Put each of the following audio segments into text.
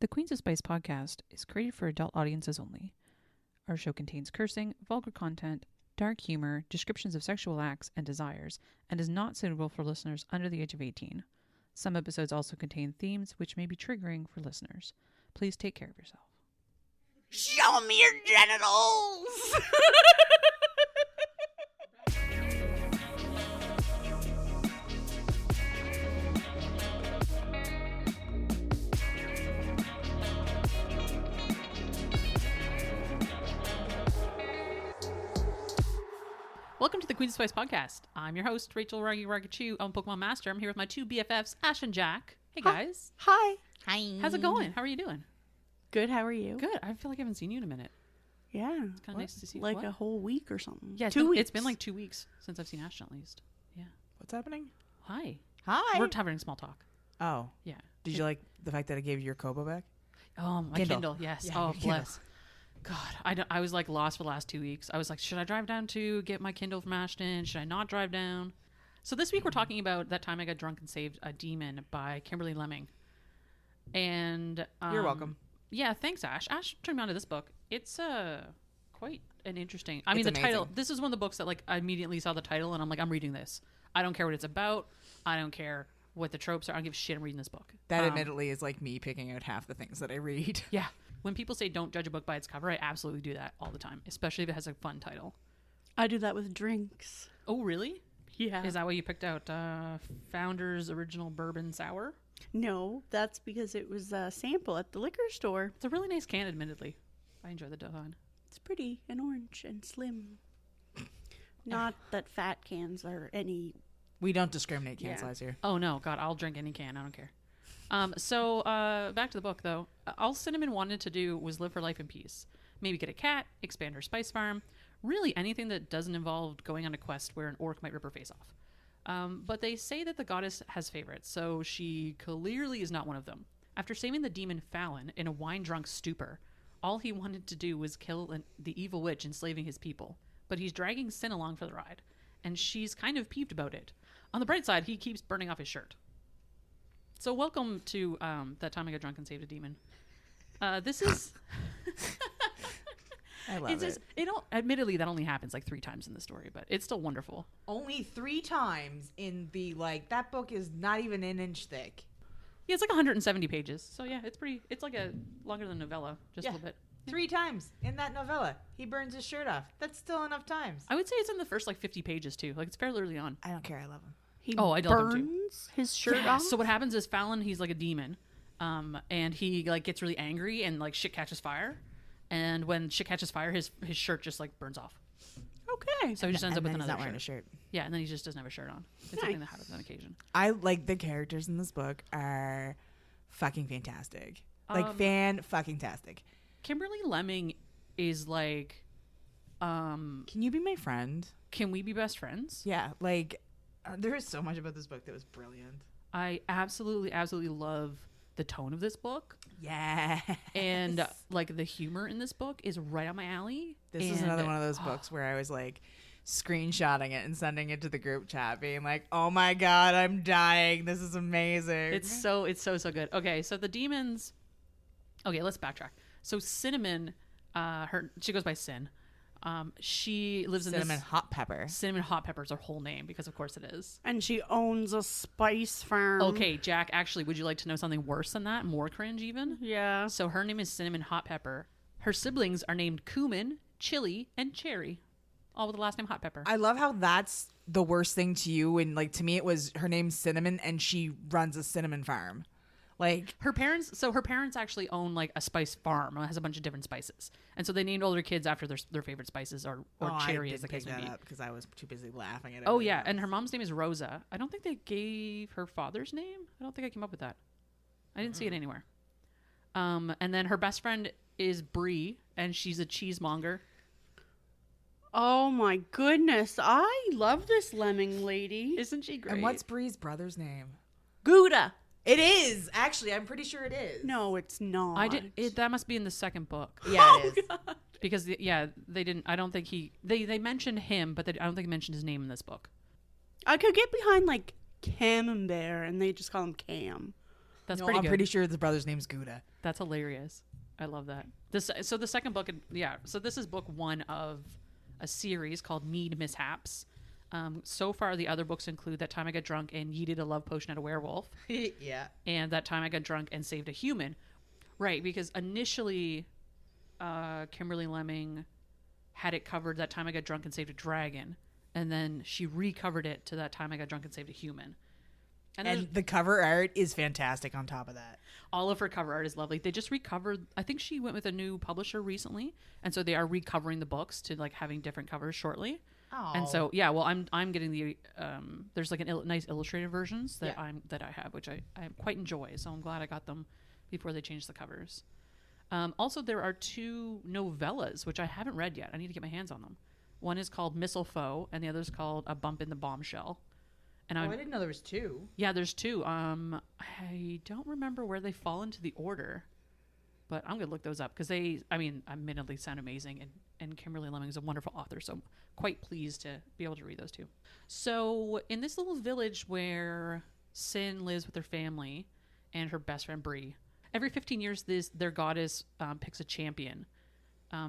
The Queens of Spice podcast is created for adult audiences only. Our show contains cursing, vulgar content, dark humor, descriptions of sexual acts and desires, and is not suitable for listeners under the age of 18. Some episodes also contain themes which may be triggering for listeners. Please take care of yourself. Show me your genitals! Welcome to the Queens of Spice podcast. I'm your host, Rachel Ragachu. I'm a Pokemon Master. I'm here with my two BFFs, Ash and Jack. Hey, guys. Hi. Hi. How's it going? How are you doing? Good. How are you? Good. I feel like I haven't seen you in a minute. Yeah. It's kind of nice to see you. Like a whole week or something. Yeah, 2 weeks. It's been like 2 weeks since I've seen Ashton at least. Yeah. What's happening? Hi. Hi. We're having small talk. Oh. Yeah. Did you like the fact that I gave you your Kobo back? Oh, my Kindle. Yes. Yeah, oh, your Kindle. bless. God, I was like lost for the last 2 weeks. I was like, should I drive down to get my Kindle from Ashton? Should I not drive down? So this week we're talking about That Time I Got Drunk and Saved a Demon by Kimberly Lemming. And You're welcome. Yeah, thanks, Ash. Ash turned me on to this book. It's quite an interesting. I mean, It's the title. amazing. This is one of the books that like I immediately saw the title and I'm like, I'm reading this. I don't care what it's about. I don't care what the tropes are. I don't give a shit. I'm reading this book. That admittedly is like me picking out half the things that I read. Yeah. When people say don't judge a book by its cover, I absolutely do that all the time, especially if it has a fun title. I do that with drinks. Oh, really? Yeah. Is that why you picked out Founder's Original Bourbon Sour? No, that's because it was a sample at the liquor store. It's a really nice can, admittedly. I enjoy the design. It's pretty and orange and slim. Not that fat cans are any. We don't discriminate can Yeah. size here. Oh, no. God, I'll drink any can. I don't care. So back to the book, though. All Cinnamon wanted to do was live her life in peace. Maybe get a cat, expand her spice farm. Really anything that doesn't involve going on a quest where an orc might rip her face off. But they say that the goddess has favorites, so she clearly is not one of them. After saving the demon Fallon in a wine-drunk stupor, all he wanted to do was kill the evil witch enslaving his people. But he's dragging Sin along for the ride, and she's kind of peeved about it. On the bright side, he keeps burning off his shirt. So welcome to That Time I Got Drunk and Saved a Demon. This is... I love it. Admittedly, that only happens like 3 times in the story, but it's still wonderful. Only 3 times in the, that book is not even an inch thick. Yeah, it's like 170 pages. So yeah, it's like a longer than a novella, just a little bit. 3 times in that novella. He burns his shirt off. That's still enough times. I would say it's in the first like 50 pages too. Like it's fairly early on. I don't care. I love him. He I love him too. burns his shirt Yeah, off. so what happens is Fallon, he's like a demon, and he like gets really angry and like shit catches fire, and when shit catches fire, his shirt just like burns off. Okay. So he just ends up with he's another not wearing a shirt. shirt. Yeah, and then he just doesn't have a shirt on. It's something that happens on occasion. I like the characters in this book are fucking fantastic. Fan-fucking-tastic. Kimberly Lemming is like, Can you be my friend? can we be best friends? Yeah, there is so much about this book that was brilliant. I absolutely love the tone of this book. Yeah. And like the humor in this book is right up my alley. This is another one of those books where I was like screenshotting it and sending it to the group chat being like, oh my God, I'm dying. This is amazing. It's so good. Okay, so the demons. Okay, let's backtrack. So Cinnamon, she goes by Sin. She lives in Cinnamon this Hotpepper. Cinnamon Hotpepper is her whole name because of course it is. And she owns a spice farm. Okay, Jack, actually, would you like to know something worse than that? More cringe even? Yeah. So her name is Cinnamon Hotpepper. Her siblings are named Cumin, Chili, and Cherry. All with the last name Hotpepper. I love how that's the worst thing to you. And to me, it was her name's Cinnamon and she runs a cinnamon farm. Her parents actually own like a spice farm. It has a bunch of different spices. And so they named all their kids after their favorite spices or Cherry as the case may be. Because I was too busy laughing at it. Oh yeah, and her mom's name is Rosa. I don't think they gave her father's name. I don't think I came up with that. I didn't see it anywhere. And then her best friend is Bree, and she's a cheesemonger. Oh my goodness. I love this lemming lady. Isn't she great? And what's Bree's brother's name? Gouda. It is. Actually, I'm pretty sure it is. No, it's not. That must be in the second book. Yeah, it is. God. Because they didn't. I don't think they mentioned him, but I don't think they mentioned his name in this book. I could get behind like Camembert and they just call him Cam. That's No, pretty I'm good. pretty sure the brother's name's Gouda. That's hilarious. I love that. So the second book, so this is book 1 of a series called Mead Mishaps. So far, the other books include That Time I Got Drunk and Yeeted a Love Potion at a Werewolf. Yeah. And That Time I Got Drunk and Saved a Human. Right, because initially, Kimberly Lemming had it covered That Time I Got Drunk and Saved a Dragon. And then she recovered it to That Time I Got Drunk and Saved a Human. And the cover art is fantastic on top of that. All of her cover art is lovely. They just recovered. I think she went with a new publisher recently, and so they are recovering the books to like having different covers shortly. Oh. And so well, I'm getting the there's like nice illustrated versions that I have, which I quite enjoy. So I'm glad I got them before they changed the covers. Also, there are 2 novellas which I haven't read yet. I need to get my hands on them. One is called Missile Foe, and the other is called A Bump in the Bombshell. And I didn't know there was 2. Yeah, there's 2. I don't remember where they fall into the order, but I'm gonna look those up because admittedly sound amazing, and Kimberly Lemming is a wonderful author, so I'm quite pleased to be able to read those 2. So in this little village where Sin lives with her family and her best friend Bree, every 15 years their goddess picks a champion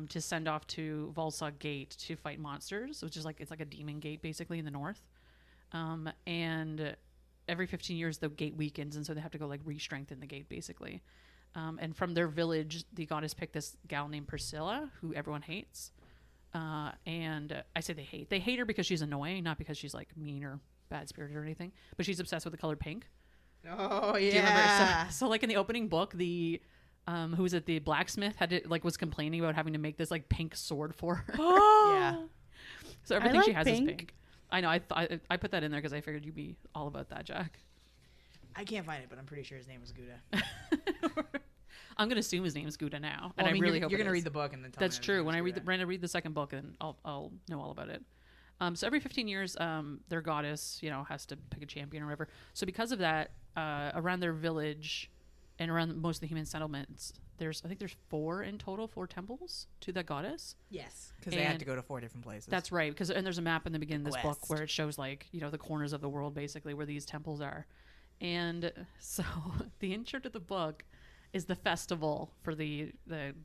to send off to Volsog Gate to fight monsters, which is it's like a demon gate basically in the north. And every 15 years the gate weakens, and so they have to go re-strengthen the gate basically. And from their village, the goddess picked this gal named Priscilla, who everyone hates. And I say they hate her because she's annoying, not because she's mean or bad spirited or anything, but she's obsessed with the color pink. Oh yeah. Do you remember? So in the opening book, the who was it? The blacksmith had to was complaining about having to make this pink sword for her. Yeah. So everything she has pink. is pink. I know. I put that in there because I figured you'd be all about that, Jack. I can't find it, but I'm pretty sure his name was Gouda. I'm gonna assume his name is Gouda now, Well, and I really you're hope gonna it is. read the book and then tell That's me true. When I read the second book, then I'll know all about it. So every 15 years, their goddess, has to pick a champion or whatever. So because of that, around their village and around most of the human settlements, I think there's 4 in total, 4 temples to that goddess. Yes, because they had to go to 4 different places. That's right. And there's a map in the beginning of this book Quest. where it shows the corners of the world basically where these temples are. And so the intro to the book is the festival for the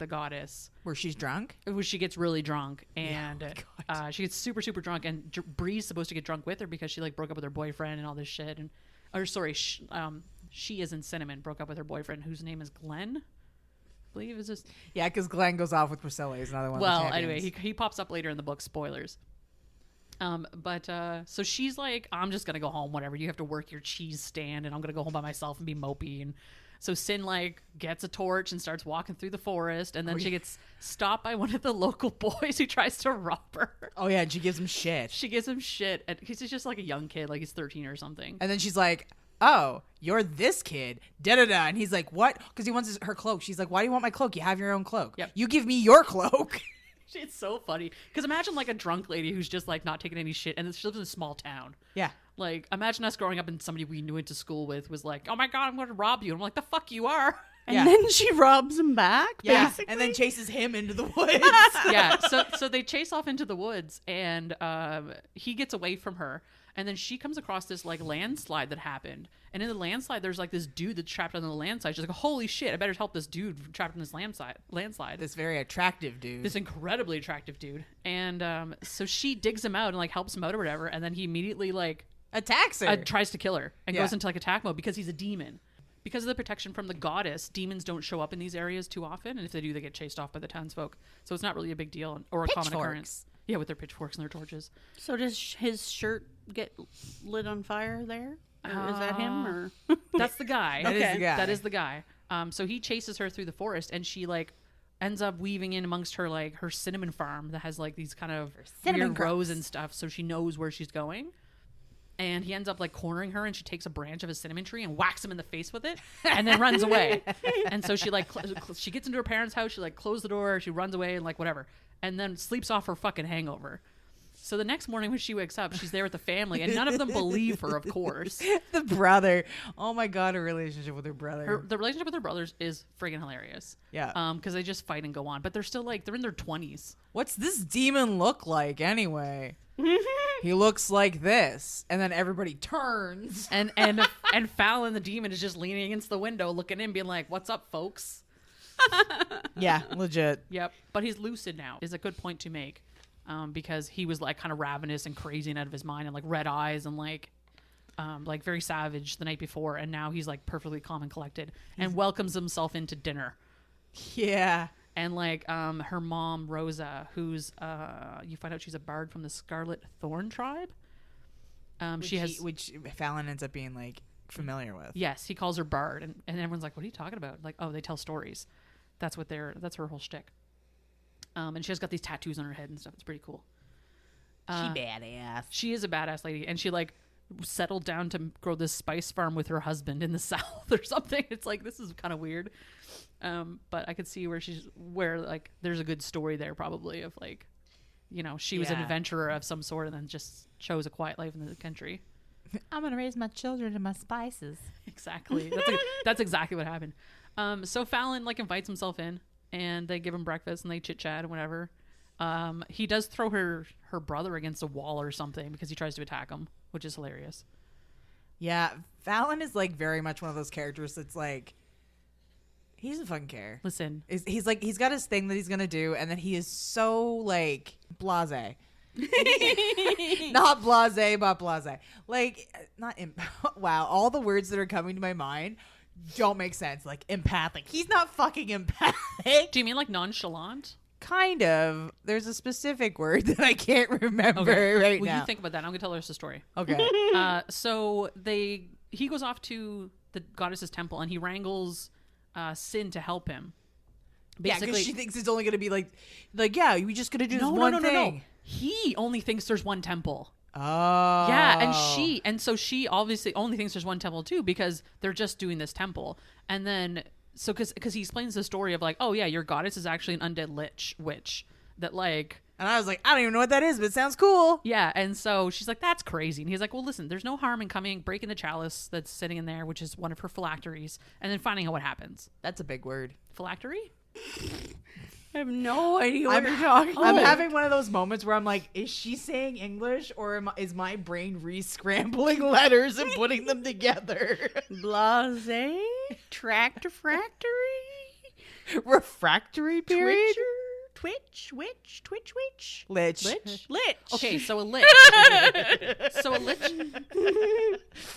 goddess, where she's drunk. where she gets really drunk, and God. she gets super super drunk, and Bree's supposed to get drunk with her because she broke up with her boyfriend and all this shit. And she is in Cinnamon broke up with her boyfriend, whose name is Glenn. I believe is just Yeah, because Glenn goes off with Priscilla. He's another one. well. of the Anyway, champions. he pops up later in the book. Spoilers. So she's like, I'm just gonna go home. Whatever. You have to work your cheese stand, and I'm gonna go home by myself and be mopey. And so Sin gets a torch and starts walking through the forest, and then she gets stopped by one of the local boys who tries to rob her. Oh yeah, and she gives him shit. She gives him shit, and he's just a young kid, he's 13 or something. And then she's like, "Oh, you're this kid." Da da da. And he's like, "What?" Because he wants her cloak. She's like, "Why do you want my cloak? You have your own cloak. Yep. You give me your cloak." It's so funny because imagine a drunk lady who's just not taking any shit, and she lives in a small town. Yeah. Imagine us growing up and somebody we knew went to school with was like, "Oh my god, I'm going to rob you." And I'm like, "The fuck you are." And Yeah. then she robs him back, Yeah. basically. And then chases him into the woods. Yeah. So they chase off into the woods, and he gets away from her, and then she comes across this landslide that happened, and in the landslide there's this dude that's trapped on the landslide. She's like, "Holy shit, I better help this dude trapped in this landslide." This very attractive dude. This incredibly attractive dude, and so she digs him out and helps him out or whatever, and then he immediately attacks her. tries to kill her and Yeah. goes into attack mode because he's a demon. Because of the protection from the goddess, demons don't show up in these areas too often, and if they do, they get chased off by the townsfolk. So it's not really a big deal or a common occurrence. Yeah, with their pitchforks and their torches. So does his shirt get lit on fire there? Or is that him? Or That's the guy. That is the guy. That is the guy. So he chases her through the forest, and she ends up weaving in amongst her her cinnamon farm that has these kind of cinnamon weird crops. rows and stuff, so she knows where she's going. And he ends up cornering her, and she takes a branch of a cinnamon tree and whacks him in the face with it, and then runs away. And so she she gets into her parents' house, she closes the door, she runs away, and whatever, and then sleeps off her fucking hangover. So the next morning when she wakes up, she's there with the family, and none of them believe her, of course. The brother. Oh my god, her relationship with her brother. The relationship with her brothers is friggin' hilarious. Yeah. Because they just fight and go on, but they're still they're in their 20s. What's this demon look like anyway? he looks like this. And then everybody turns. And Fallon the demon is just leaning against the window looking in being like, what's up, folks? Yeah, legit. Yep. But he's lucid now is a good point to make. Because he was like kind of ravenous and crazy and out of his mind and like red eyes and like very savage the night before. And now he's like perfectly calm and collected and welcomes himself into dinner. Yeah. And like her mom, Rosa, who's you find out she's a bard from the Scarlet Thorn tribe. Which Fallon ends up being like familiar with. Yes, he calls her bard, and everyone's like, "What are you talking about?" Like, "Oh, they tell stories." That's her whole shtick. And she has got these tattoos on her head and stuff. It's pretty cool. She badass. She is a badass lady, and she like settled down to grow this spice farm with her husband in the South or something. It's like, this is kind of weird. But I could see where like there's a good story there probably of like, you know, she was an adventurer of some sort and then just chose a quiet life in the country. I'm gonna raise my children and my spices. Exactly. That's exactly what happened. So Fallon like invites himself in and they give him breakfast and they chit chat and whatever. He does throw her brother against a wall or something because he tries to attack him, which is hilarious. Yeah, Fallon is like very much one of those characters that's like, he doesn't fucking care. Listen, he's like, he's got his thing that he's gonna do, and then he is so like blasé. Not blasé, but blasé. Like, not wow. All the words that are coming to my mind don't make sense. Like empathic. He's not fucking empathic. do you mean like nonchalant? Kind of. There's a specific word that I can't remember right now. You think about that. I'm gonna tell us the story. Okay. So he goes off to the goddess's temple and he wrangles Sin to help him. Basically, because she thinks it's only gonna be like yeah, we just gonna do this one thing. No. He only thinks there's one temple. Oh. Yeah, and so she obviously only thinks there's one temple too because they're just doing this temple. And then so because he explains the story of like, oh yeah, your goddess is actually an undead lich witch that like. And I was like, I don't even know what that is, but it sounds cool. Yeah, and so she's like, that's crazy. And he's like, well, listen, there's no harm in breaking the chalice that's sitting in there, which is one of her phylacteries, and then finding out what happens. That's a big word. Phylactery? I have no idea what you're talking about. I'm having one of those moments where I'm like, is she saying English or is my brain re-scrambling letters and putting them together? Blase? Tractor factory? Refractory period? Twitch? Witch? Lich. Okay, so a lich.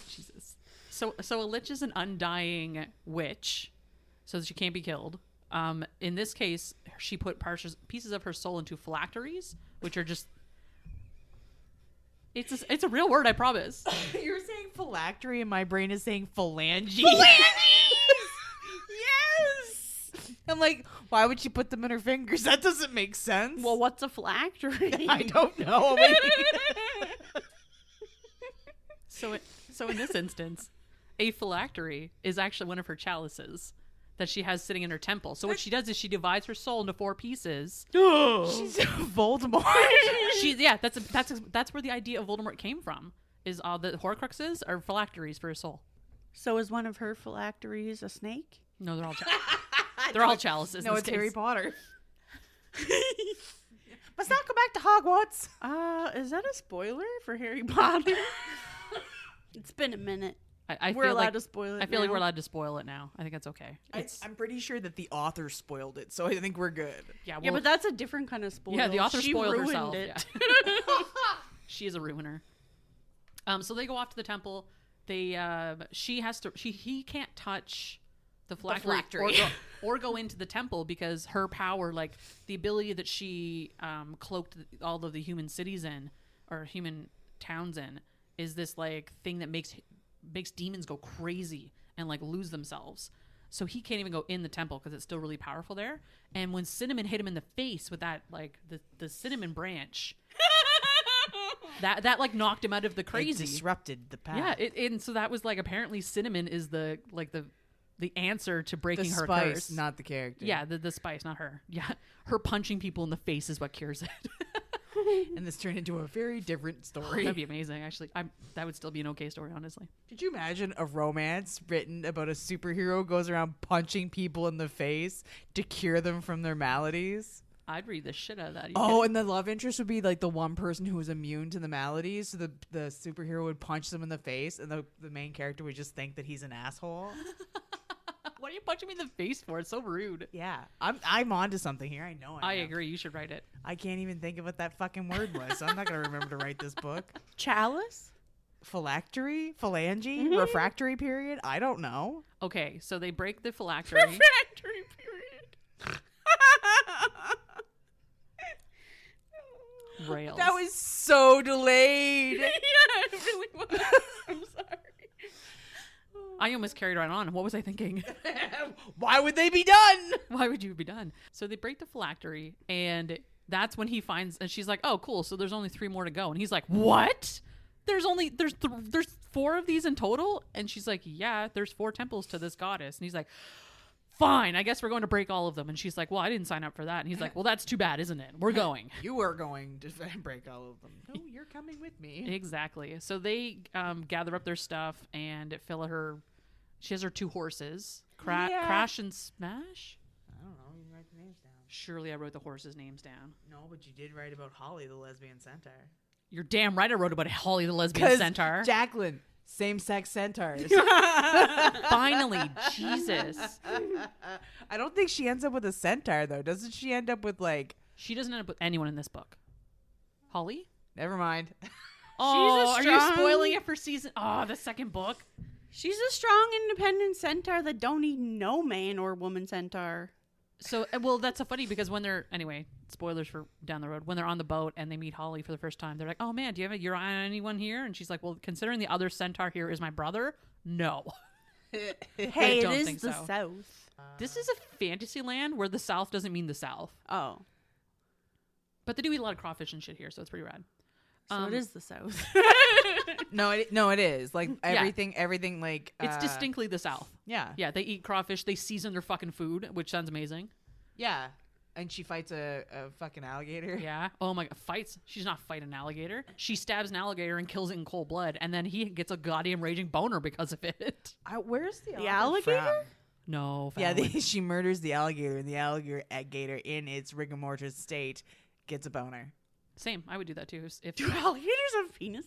Jesus. So a lich is an undying witch, so that she can't be killed. In this case, she put pieces of her soul into phylacteries, which are just. It's a real word, I promise. You're saying phylactery, and my brain is saying phalanges. Yes. I'm like, why would she put them in her fingers? That doesn't make sense. Well, what's a phylactery? I don't know. So in this instance, a phylactery is actually one of her chalices that she has sitting in her temple. So what she does is she divides her soul into 4 pieces. She's Voldemort. That's where the idea of Voldemort came from. Is the Horcruxes are phylacteries for his soul. So is one of her phylacteries a snake? No, they're all they're all chalices. No, in this it's case. Harry Potter. Let's not go back to Hogwarts. Is that a spoiler for Harry Potter? It's been a minute. We're allowed to spoil it. I feel like we're allowed to spoil it now. I think that's okay. I'm pretty sure that the author spoiled it, so I think we're good. Yeah, but that's a different kind of spoil. Yeah, the author she spoiled ruined herself. it. Yeah. She is a ruiner. So they go off to the temple. He can't touch the phylactery or go into the temple because her power, like the ability that she cloaked all of the human cities in or human towns in, is this like thing that makes demons go crazy and like lose themselves. So he can't even go in the temple because it's still really powerful there. And when Cinnamon hit him in the face with that, like the cinnamon branch, that like knocked him out of the crazy. It disrupted the path. Yeah, and so that was like apparently Cinnamon is the answer to breaking her spice, curse, not the character. Yeah, the spice, not her. Yeah, her punching people in the face is what cures it. And this turned into a very different story. That'd be amazing, actually. That would still be an okay story, honestly. Could you imagine a romance written about a superhero goes around punching people in the face to cure them from their maladies? I'd read the shit out of that. And the love interest would be like the one person who was immune to the maladies. So the superhero would punch them in the face, and the main character would just think that he's an asshole. What are you punching me in the face for? It's so rude. Yeah, I'm onto something here. I know. I agree. You should write it. I can't even think of what that fucking word was. So I'm not gonna remember to write this book. Chalice? Phylactery? Phalange? Refractory period? I don't know. Okay, so they break the phylactery. Refractory period. Rails. That was so delayed. Yeah, it really was. I'm sorry. I almost carried right on. What was I thinking? Why would they be done? Why would you be done? So they break the phylactery, and that's when he finds, and she's like, "Oh, cool. So there's only 3 more to go." And he's like, "What? There's 4 of these in total?" And she's like, "Yeah, there's 4 temples to this goddess." And he's like, "Fine, I guess we're going to break all of them." And she's like, "Well, I didn't sign up for that." And he's like, "Well, that's too bad, isn't it? We're going." You were going to break all of them. No, you're coming with me. Exactly. So they gather up their stuff, and she has her 2 horses. Crash and Smash? I don't know. You can write the names down. Surely I wrote the horses' names down. No, but you did write about Holly, the lesbian centaur. You're damn right I wrote about Holly the lesbian centaur. Jacqueline, same-sex centaurs. Finally, Jesus. I don't think she ends up with a centaur, though. Doesn't she end up with, like... She doesn't end up with anyone in this book. Holly? Never mind. Oh, are you spoiling it for the second book? She's a strong, independent centaur that don't need no man or woman centaur. So, well, that's so funny because when they're... Anyway, spoilers for down the road. When they're on the boat and they meet Holly for the first time, they're like, "Oh, man, do you have your eye on anyone here?" And she's like, "Well, considering the other centaur here is my brother, no." Hey, don't it is think the so. South. This is a fantasy land where the South doesn't mean the South. Oh. But they do eat a lot of crawfish and shit here, so it's pretty rad. So it is the South. No, it is. Like, everything, like... It's distinctly the South. Yeah. Yeah, they eat crawfish. They season their fucking food, which sounds amazing. Yeah. And she fights a fucking alligator. Yeah. Oh my God. Fights. She's not fighting an alligator. She stabs an alligator and kills it in cold blood. And then he gets a goddamn raging boner because of it. Where's the alligator? from? No. Yeah, Fallon. she murders the alligator, and the alligator in its rigor mortis state gets a boner. Same. I would do that too. Do alligators have penises?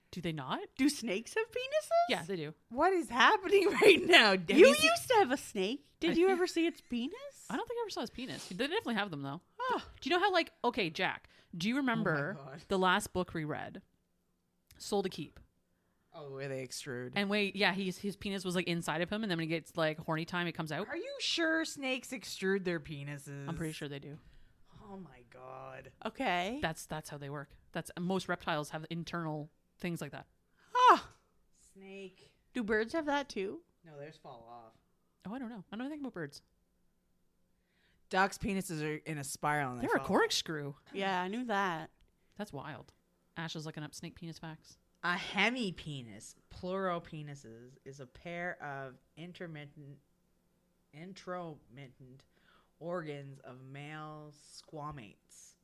Do they not? Do snakes have penises? Yeah, they do. What is happening right now? You used to have a snake. Did you ever see its penis? I don't think I ever saw his penis. They definitely have them though. Oh. Do you know how okay, Jack, do you remember the last book we read? Soul to Keep. Oh, where they extrude. And his penis was like inside of him, and then when he gets like horny time, it comes out. Are you sure snakes extrude their penises? I'm pretty sure they do. Oh my God. Okay. That's how they work. Most reptiles have internal things like that. Snake. Do birds have that too? No, theirs fall off. Oh, I don't know. I don't know anything about birds. Ducks' penises are in a spiral. And They're a corkscrew. Yeah, I knew that. That's wild. Ash is looking up snake penis facts. A hemipenis, plural penises, is a pair of intromittent organs of male squamates.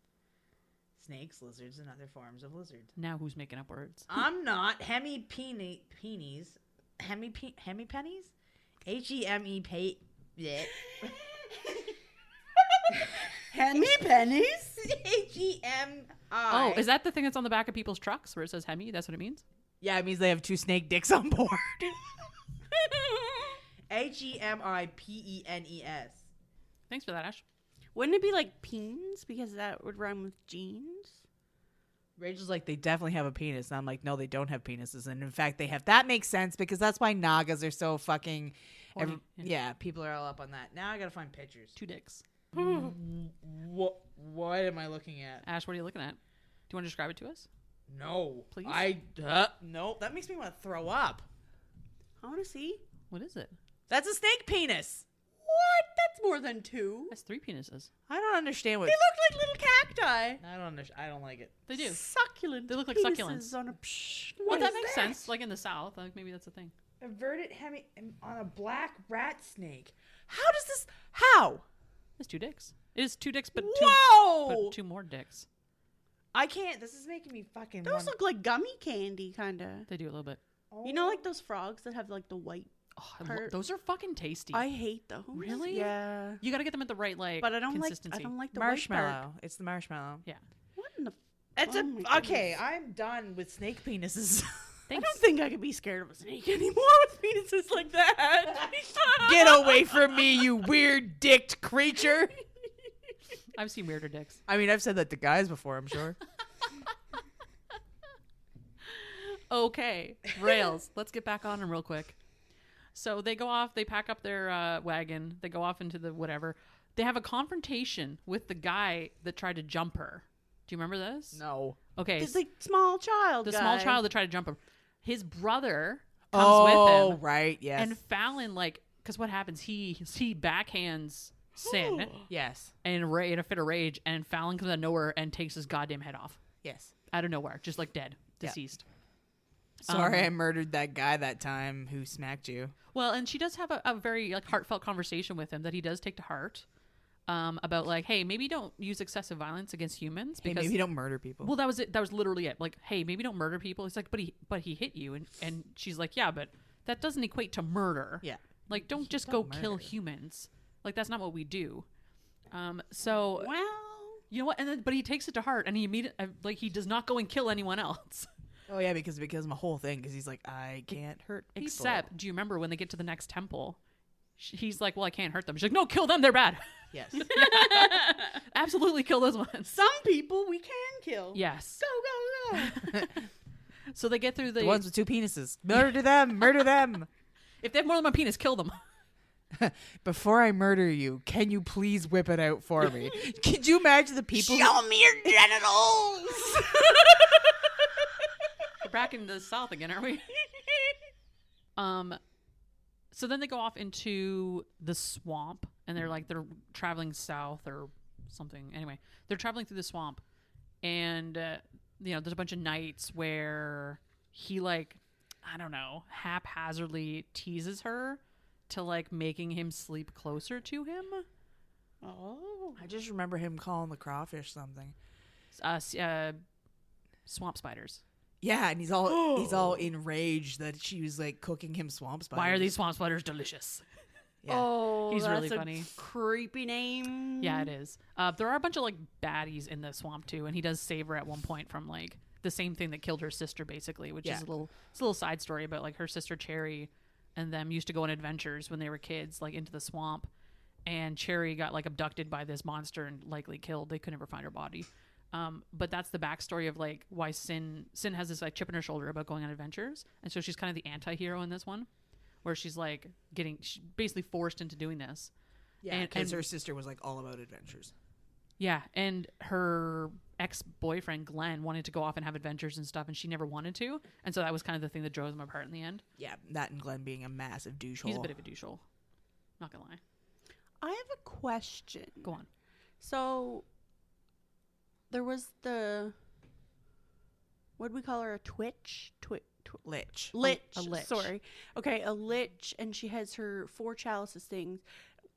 Snakes, lizards, and other forms of lizards. Now who's making up words? I'm not. Hemipennies. Hemipennies? H-E-M-E... Hemi-pennies? H-E-M-I... Oh, is that the thing that's on the back of people's trucks where it says Hemi? That's what it means? Yeah, it means they have 2 snake dicks on board. H-E-M-I-P-E-N-E-S. Thanks for that, Ash. Wouldn't it be like peens? Because that would rhyme with jeans. Rachel's like, they definitely have a penis. And I'm like, no, they don't have penises. And in fact, they have. That makes sense because that's why Nagas are so fucking... yeah, people are all up on that. Now I gotta find pictures. 2 dicks. What am I looking at? Ash, what are you looking at? Do you want to describe it to us? No. Please? No, that makes me want to throw up. I want to see. What is it? That's a snake penis. What? That's more than 2. That's 3 penises. I don't understand what... They look like little cacti. I don't like it. They do. Succulent. They look like penises succulents. On a Well, that makes sense. Like in the South. Like maybe that's a thing. Inverted hemi on a black rat snake. How does this... How? It's 2 dicks. It is 2 dicks, but Whoa! 2 more dicks. I can't. This is making me fucking... Those look like gummy candy, kind of. They do a little bit. You know, like those frogs that have like the white... Those are fucking tasty. I hate those. Really? Yeah. You got to get them at the right But I don't consistency. I don't like the marshmallow. white part. It's the marshmallow. Yeah. What in the? Okay, I'm done with snake penises. I don't think I could be scared of a snake anymore with penises like that. Get away from me, you weird dicked creature. I've seen weirder dicks. I mean, I've said that to guys before, I'm sure. Okay, rails. Let's get back on them real quick. So they go off. They pack up their wagon. They go off into the whatever. They have a confrontation with the guy that tried to jump her. Do you remember this? No. Okay. It's the small child. The guy. small child that tried to jump him. His brother comes with him. Oh, right. Yes. And Fallon, because what happens? He backhands Sin. Yes. In a fit of rage, and Fallon comes out of nowhere and takes his goddamn head off. Yes. Out of nowhere, just dead, deceased. Sorry, I murdered that guy that time who smacked you. Well, and she does have a very heartfelt conversation with him that he does take to heart. About hey, maybe don't use excessive violence against humans. Because, hey, maybe don't murder people. Well, that was it. That was literally it. Hey, maybe don't murder people. He's like, but he hit you, and she's like, yeah, but that doesn't equate to murder. Yeah. Don't just go kill humans. That's not what we do. So well, you know what? And then, but he takes it to heart, and he immediately he does not go and kill anyone else. Oh yeah, because my whole thing, because he's like, I can't hurt people. Except, do you remember when they get to the next temple? He's like, well, I can't hurt them. She's like, no, kill them. They're bad. Yes. Absolutely kill those ones. Some people we can kill. Yes. Go, go, go. So they get through the ones with two penises. Murder them. Murder them. If they have more than one penis, kill them. Before I murder you, can you please whip it out for me? Could you imagine the people? Show me your genitals. We're back in the South again, aren't we? So then they go off into the swamp, and they're traveling south or something. Anyway, they're traveling through the swamp, and there's a bunch of nights where he I don't know, haphazardly teases her to making him sleep closer to him. Oh, I just remember him calling the crawfish something. Swamp spiders. Yeah, and he's all enraged that she was cooking him swamp spiders. Why are these swamp spiders delicious? Yeah. Oh, he's that's really funny. Creepy name. Yeah, it is. There are a bunch of baddies in the swamp too, and he does save her at one point from the same thing that killed her sister, basically, which is a little side story about her sister Cherry and them used to go on adventures when they were kids, into the swamp, and Cherry got abducted by this monster and likely killed. They could never find her body. But that's the backstory of why Sin has this chip in her shoulder about going on adventures, and so she's kind of the anti-hero in this one, where she's she's basically forced into doing this. Yeah, because her sister was all about adventures. Yeah, and her ex-boyfriend Glenn wanted to go off and have adventures and stuff, and she never wanted to, and so that was kind of the thing that drove them apart in the end. Yeah, that and Glenn being a massive douchehole. He's a bit of a douchehole. Not gonna lie. I have a question. Go on. So there was what do we call her? A Lich. Lich. A lich. Sorry. Okay, a lich, and she has her 4 chalices things.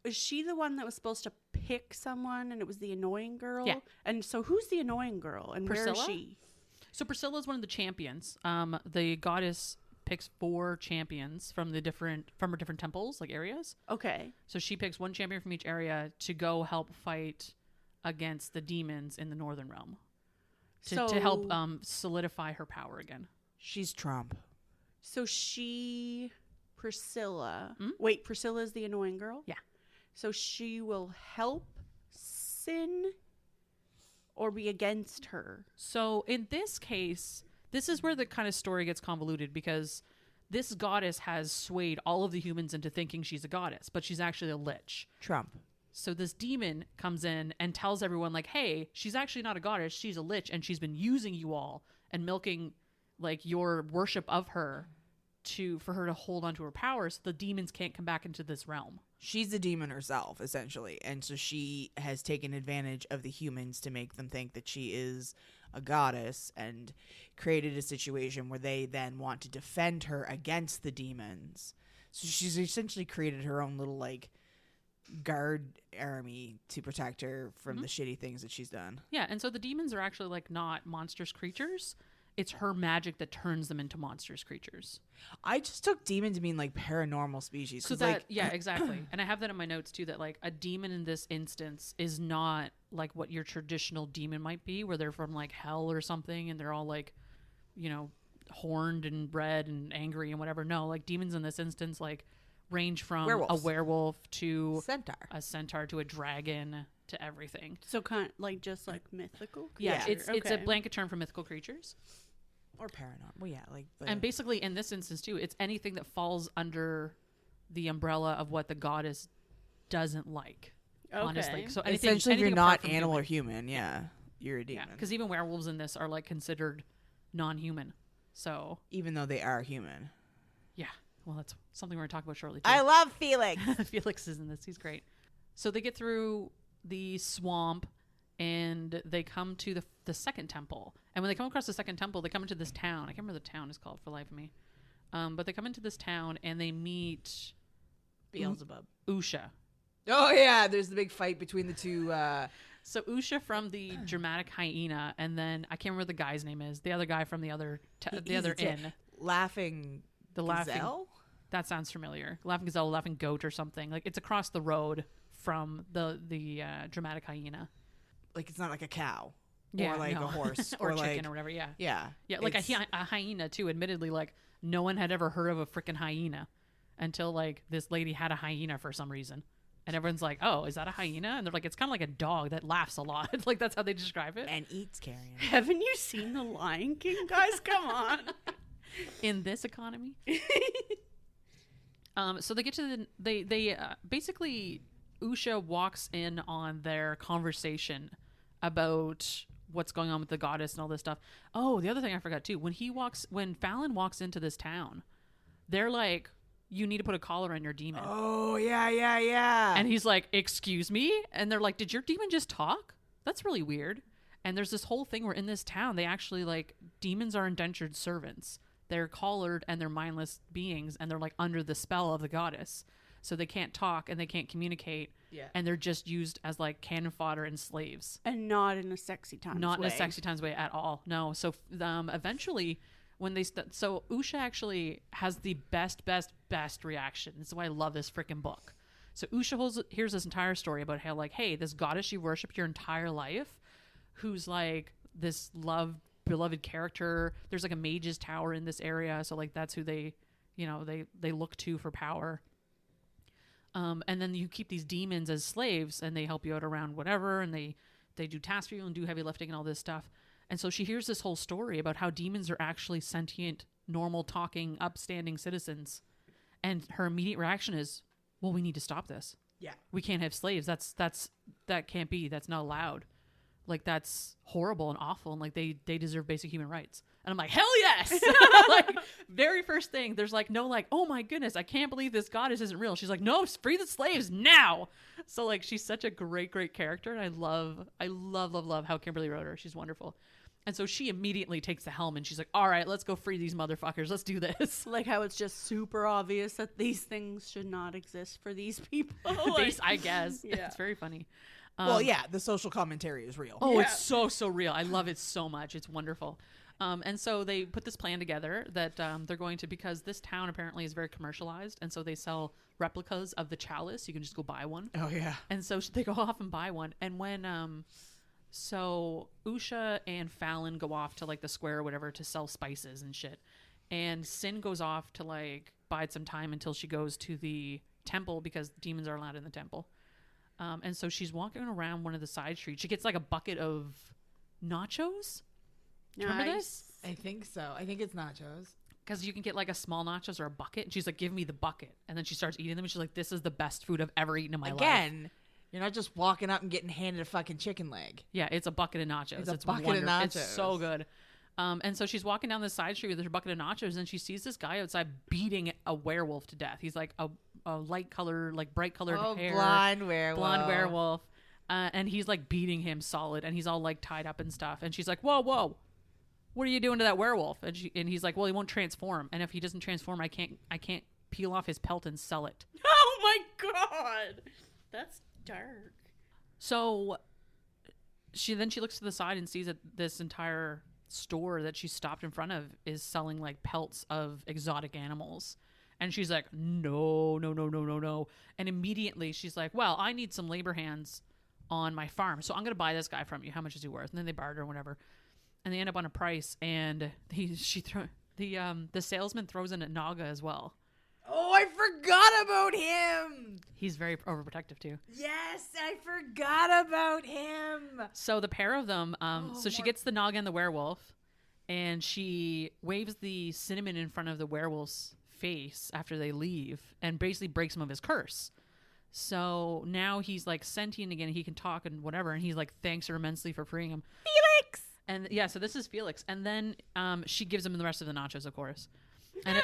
Is she the one that was supposed to pick someone, and it was the annoying girl? Yeah. And so who's the annoying girl, and Priscilla? where is she? So Priscilla is one of the champions. The goddess picks 4 champions from her different temples, areas. Okay. So she picks 1 champion from each area to go help fight against the demons in the Northern Realm. To help solidify her power again. She's Trump. So Priscilla. Mm-hmm. Wait, Priscilla is the annoying girl? Yeah. So she will help Sin or be against her? So in this case, this is where the kind of story gets convoluted, because this goddess has swayed all of the humans into thinking she's a goddess, but she's actually a lich. Trump. So this demon comes in and tells everyone hey, she's actually not a goddess, she's a lich, and she's been using you all and milking your worship of her for her to hold onto her power, so the demons can't come back into this realm. She's the demon herself, essentially, and so she has taken advantage of the humans to make them think that she is a goddess, and created a situation where they then want to defend her against the demons. So she's essentially created her own little guard army to protect her from the shitty things that she's done. Yeah, and so the demons are actually not monstrous creatures. it's her magic that turns them into monstrous creatures. I just took demon to mean like paranormal species. So 'cause, that, like, yeah, exactly. And I have that in my notes too, that like a demon in this instance is not like what your traditional demon might be, where they're from like hell or something and they're all like, you know, horned and red and angry and whatever. No, like demons in this instance like range from Werewolves. a werewolf to centaur. a centaur to a dragon to everything. So kind of like just like mythical. Yeah, creature. it's a Okay. blanket term for mythical creatures. Or paranormal. Well, yeah, like. And basically, in this instance, too, it's anything that falls under the umbrella of what the goddess doesn't like, honestly. Okay. So anything, essentially, if you're anything apart not from animal human. or human, yeah, you're a Yeah, demon. because even werewolves in this are, like, considered non-human. So, Even though they are human. yeah. Well, that's something we're going to talk about shortly, too. I love Felix. Felix is in this. He's great. So they get through the swamp and they come to the second temple. And when they come across the second temple, they come into this town. I can't remember what the town is called for the life of me. But they come into this town and they meet Beelzebub. Usha. Oh yeah, there's the big fight between the two. So Usha from the dramatic hyena, and then I can't remember what the guy's name is. The other guy from the other he's a inn. Laughing. The laughing. Gazelle? That sounds familiar. Laughing gazelle, laughing goat, or something. Like it's across the road from the dramatic hyena. Like it's not like a cow. Yeah, or like no. a horse. or like, chicken or whatever. Yeah. Yeah. Yeah, like it's- a hyena too. Admittedly, like no one had ever heard of a freaking hyena until like this lady had a hyena for some reason, and everyone's like, "Oh, is that a hyena?" And they're like, "It's kind of like a dog that laughs a lot." Like that's how they describe it. And eats carrion. Haven't you seen The Lion King, guys? Come on. In this economy. So they get to they basically Usha walks in on their conversation about what's going on with the goddess and all this stuff. Oh, the other thing I forgot too, when Fallon walks into this town, they're like, you need to put a collar on your demon. Oh yeah. And he's like, excuse me? And they're like, did your demon just talk? That's really weird. And there's this whole thing where in this town, they actually like, demons are indentured servants. They're collared and they're mindless beings and they're like under the spell of the goddess. So they can't talk and they can't communicate. Yeah. And they're just used as like cannon fodder and slaves. And not in a sexy times Not way. in a sexy times way at all. No. So eventually when they so Usha actually has the best reaction. This is why I love this freaking book. So Usha hears this entire story about how like, hey, this goddess you worshiped your entire life, who's like this beloved character. There's like a mage's tower in this area, so like that's who they look to for power. And then you keep these demons as slaves, and they help you out around whatever, and they do tasks for you and do heavy lifting and all this stuff. And so she hears this whole story about how demons are actually sentient, normal, talking, upstanding citizens. And her immediate reaction is, well, we need to stop this. Yeah. We can't have slaves. That can't be. That's not allowed. Like, that's horrible and awful. And like, they deserve basic human rights. And I'm like, hell yes. Like, very first thing, there's like, no, like, oh my goodness, I can't believe this goddess isn't real. She's like, no, free the slaves now. So like, she's such a great character. And I love how Kimberly wrote her. She's wonderful. And so she immediately takes the helm and she's like, all right, let's go free these motherfuckers. Let's do this. Like how it's just super obvious that these things should not exist for these people. Like, I guess. Yeah. It's very funny. Well, yeah, the social commentary is real. Oh, Yeah. it's so real. I love it so much. It's wonderful. And so they put this plan together that they're going to, because this town apparently is very commercialized, and so they sell replicas of the chalice. You can just go buy one. Oh yeah. And so they go off and buy one. And when so Usha and Fallon go off to like the square or whatever to sell spices and shit. And Sin goes off to like bide some time until she goes to the temple, because demons are allowed in the temple. And so she's walking around one of the side streets. She gets like a bucket of nachos. Do you remember this? I think so. I think it's nachos. Because you can get like a small nachos or a bucket. And she's like, give me the bucket. And then she starts eating them. And she's like, this is the best food I've ever eaten in my life. Again, you're not just walking up and getting handed a fucking chicken leg. Yeah, it's a bucket of nachos. It's a bucket of wonderful. nachos. It's so good. And so she's walking down the side street with her bucket of nachos, and she sees this guy outside beating a werewolf to death. He's like a light color, like bright colored hair. Blonde werewolf. Blonde werewolf. And he's like beating him solid, and he's all like tied up and stuff. And she's like, whoa, what are you doing to that werewolf? And he's like, well, he won't transform. And if he doesn't transform, I can't peel off his pelt and sell it. oh my god, that's dark. So she looks to the side and sees that this entire store that she stopped in front of is selling like pelts of exotic animals. And she's like, no. And immediately she's like, well, I need some labor hands on my farm, so I'm going to buy this guy from you. How much is he worth? And then they barter or whatever. And they end up on a price. And the salesman throws in a naga as well. Oh, I forgot about him. He's very overprotective too. Yes, I forgot about him. So the pair of them, so she gets the naga and the werewolf, and she waves the cinnamon in front of the werewolf's face after they leave and basically breaks him of his curse. So now he's like sentient again. He can talk and whatever. And he's like, thanks her immensely for freeing him. Felix. And yeah, so this is Felix. And then she gives him the rest of the nachos, of course. And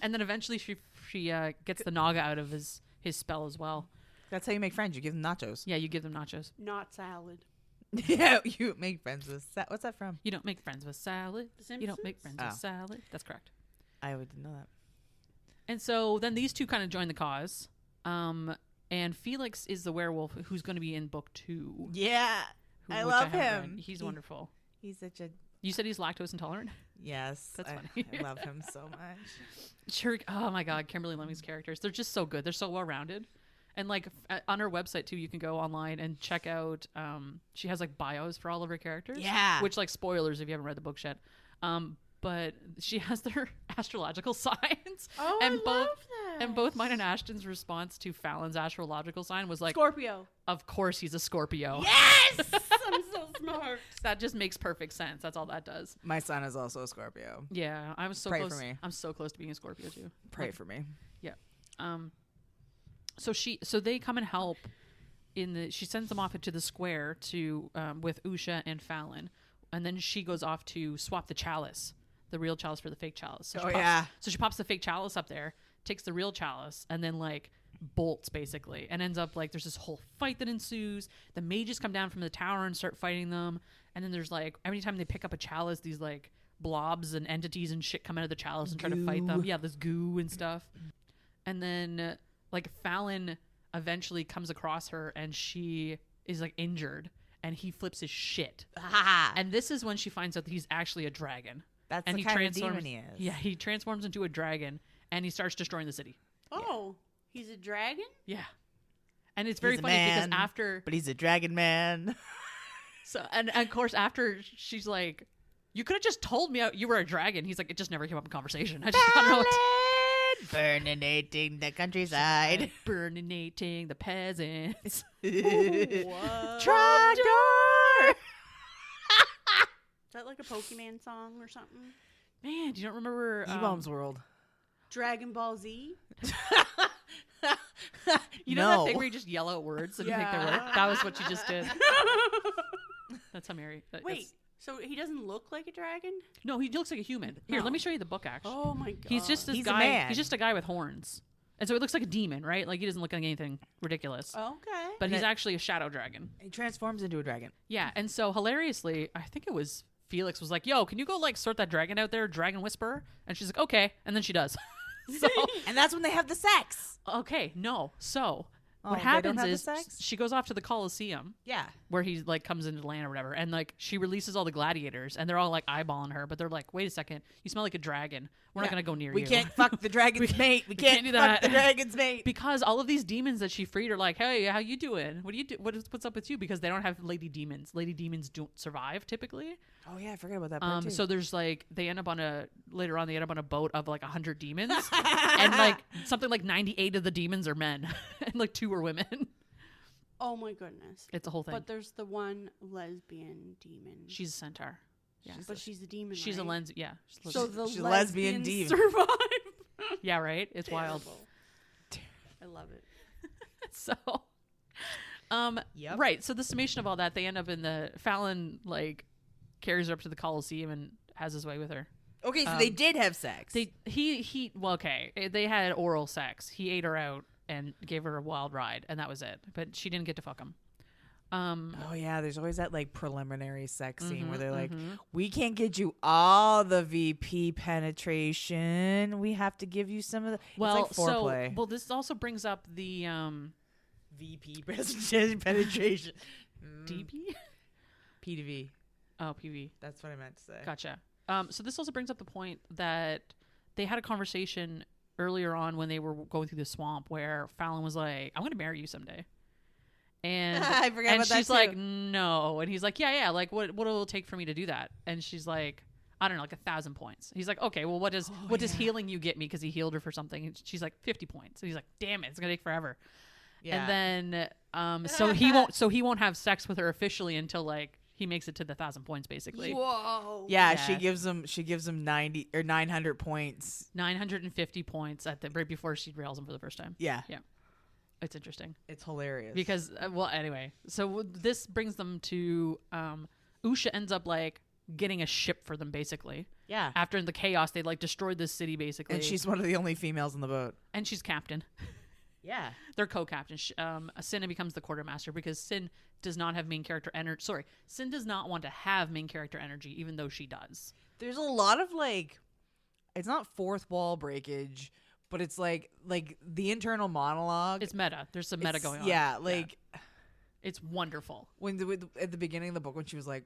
and then eventually she gets the naga out of his spell as well. That's how you make friends. You give them nachos. Yeah, you give them nachos. Not salad. Yeah, you make friends with what's that from? You don't make friends with salad. The You don't make Simpsons? friends with salad. That's correct. I didn't know that. And so then these two kind of join the cause. And Felix is the werewolf who's going to be in book 2. Yeah, I which love haven't him. read. He's wonderful. He's such a You said he's lactose intolerant? yes. That's funny. I love him so much. Sure. Oh my God, Kimberly Lemming's characters. They're just so good. They're so well rounded. And like on her website too, you can go online and check out. She has like bios for all of her characters. Yeah. Which like spoilers if you haven't read the book yet. But she has their astrological signs. Oh, and I both love that. and both mine and Ashton's response to Fallon's astrological sign was like, Scorpio. "Of course he's a Scorpio." Yes, I'm so smart. That just makes perfect sense. That's all that does. My son is also a Scorpio. Yeah, I'm so Pray close. for me. I'm so close to being a Scorpio too. Pray for me. Yeah. So they come and help she sends them off into the square to with Usha and Fallon, and then she goes off to swap the chalice, the real chalice for the fake chalice. So she pops the fake chalice up there, takes the real chalice, and then like bolts basically, and ends up like there's this whole fight that ensues. The mages come down from the tower and start fighting them, and then there's like every time they pick up a chalice, these like blobs and entities and shit come out of the chalice and try to fight them. Yeah, this goo and stuff. And then like Fallon eventually comes across her and she is like injured and he flips his shit. And this is when she finds out that he's actually a dragon. That's and the kind of demon he is. Yeah, he transforms into a dragon and he starts destroying the city. Oh, he's a dragon? Yeah. And it's very He's a funny because man, after but he's a dragon man. so and of course after she's like, you could have just told me you were a dragon. He's like, it just never came up in conversation. I just don't know Burninating the countryside. Burninating the peasants. What? Tractor. Is that like a Pokemon song or something? Man, do you don't remember E-Bomb's World. Dragon Ball Z? You know that thing where you just yell out words and you think they work? That was what you just did. That's how Mary. Wait, so he doesn't look like a dragon? No, he looks like a human. Here, No. let me show you the book. Actually, Oh my god. he's just this He's a guy. man. He's just a guy with horns, and so he looks like a demon, right? Like he doesn't look like anything ridiculous. Okay. But he's actually a shadow dragon. He transforms into a dragon. Yeah, and so hilariously, I think it was Felix was like, "Yo, can you go like sort that dragon out there, Dragon Whisperer?" And she's like, "Okay," and then she does. So And that's when they have the sex. okay, no. So Oh, what they don't happens have the is sex? she goes off to the Colosseum Yeah. where he like comes into the land or whatever, and like she releases all the gladiators, and they're all like eyeballing her, but they're like, "Wait a second, you smell like a dragon. We're not gonna go near We you." can't fuck the dragon's mate. We can't do fuck that. the dragon's mate. Because all of these demons that she freed are like, "Hey, how you doing? What do you do? What's up with you?" Because they don't have lady demons. Lady demons don't survive typically. Oh yeah, I forgot about that part too. So there's like they end up on a boat of like 100 demons, and like something like 98 of the demons are men, and like 2 are women. Oh my goodness. It's a whole thing. But there's the one lesbian demon. She's a centaur. Yeah, But she's a demon. she's a right? lens. Yeah, she's So lesbian. the She's a lesbian lesbians demon. survive. Yeah, right. It's wild. I love it. So, Yep. right. So the summation of all that, they end up in the Fallon like carries her up to the Colosseum and has his way with her. Okay, so they did have sex. Well, okay, they had oral sex. He ate her out and gave her a wild ride, and that was it. But she didn't get to fuck him. Oh yeah, there's always that like preliminary sex scene where they're like, "We can't get you all the VP penetration. We have to give you some of the." Well, it's like foreplay. well, this also brings up the VP penetration. DP. P to V. Oh, PV. That's what I meant to say. Gotcha. So this also brings up the point that they had a conversation earlier on when they were going through the swamp where Fallon was like, I'm going to marry you someday. And, I forgot and about that she's too. like, no. And he's like, yeah. Like, what will it take for me to do that? And she's like, I don't know, like 1,000 points. He's like, okay, well, what does healing you get me? Because he healed her for something. And she's like, 50 points. And he's like, damn it, it's going to take forever. Yeah. And then, so he won't have sex with her officially until like he makes it to the 1,000 points, basically. Whoa. Yeah, Yeah. she gives him 90 or 900 points. 950 points right before she rails him for the first time. Yeah. Yeah. It's interesting It's hilarious. because, well, anyway, so this brings them to, Usha ends up like getting a ship for them basically. yeah. After in the chaos, they like destroyed this city basically. And she's one of the only females in the boat. And she's captain. Yeah. They're co-captain. Sin becomes the quartermaster because Sin does not have main character energy. Sorry, Sin does not want to have main character energy, even though she does. There's a lot of like, it's not fourth wall breakage, but it's like the internal monologue. It's meta. There's some meta going on. Yeah, like it's wonderful. at the beginning of the book when she was like,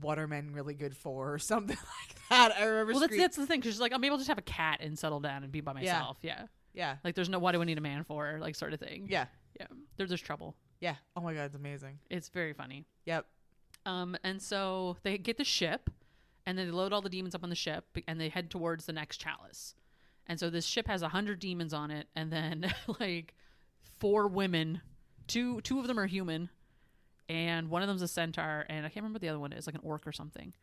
"What are men really good for?" or something like that. I remember. Well, that's the thing. 'Cause she's like, I'm able to just have a cat and settle down and be by myself. Yeah. yeah, Like, there's no what do I need a man for? Like, sort of thing. yeah, Yeah. There's trouble. yeah. Oh my god, it's amazing. It's very funny. Yep. And so they get the ship, and then they load all the demons up on the ship, and they head towards the next chalice. And so this ship has 100 demons on it, and then like 4 women, two of them are human, and one of them's a centaur, and I can't remember what the other one is, like an orc or something.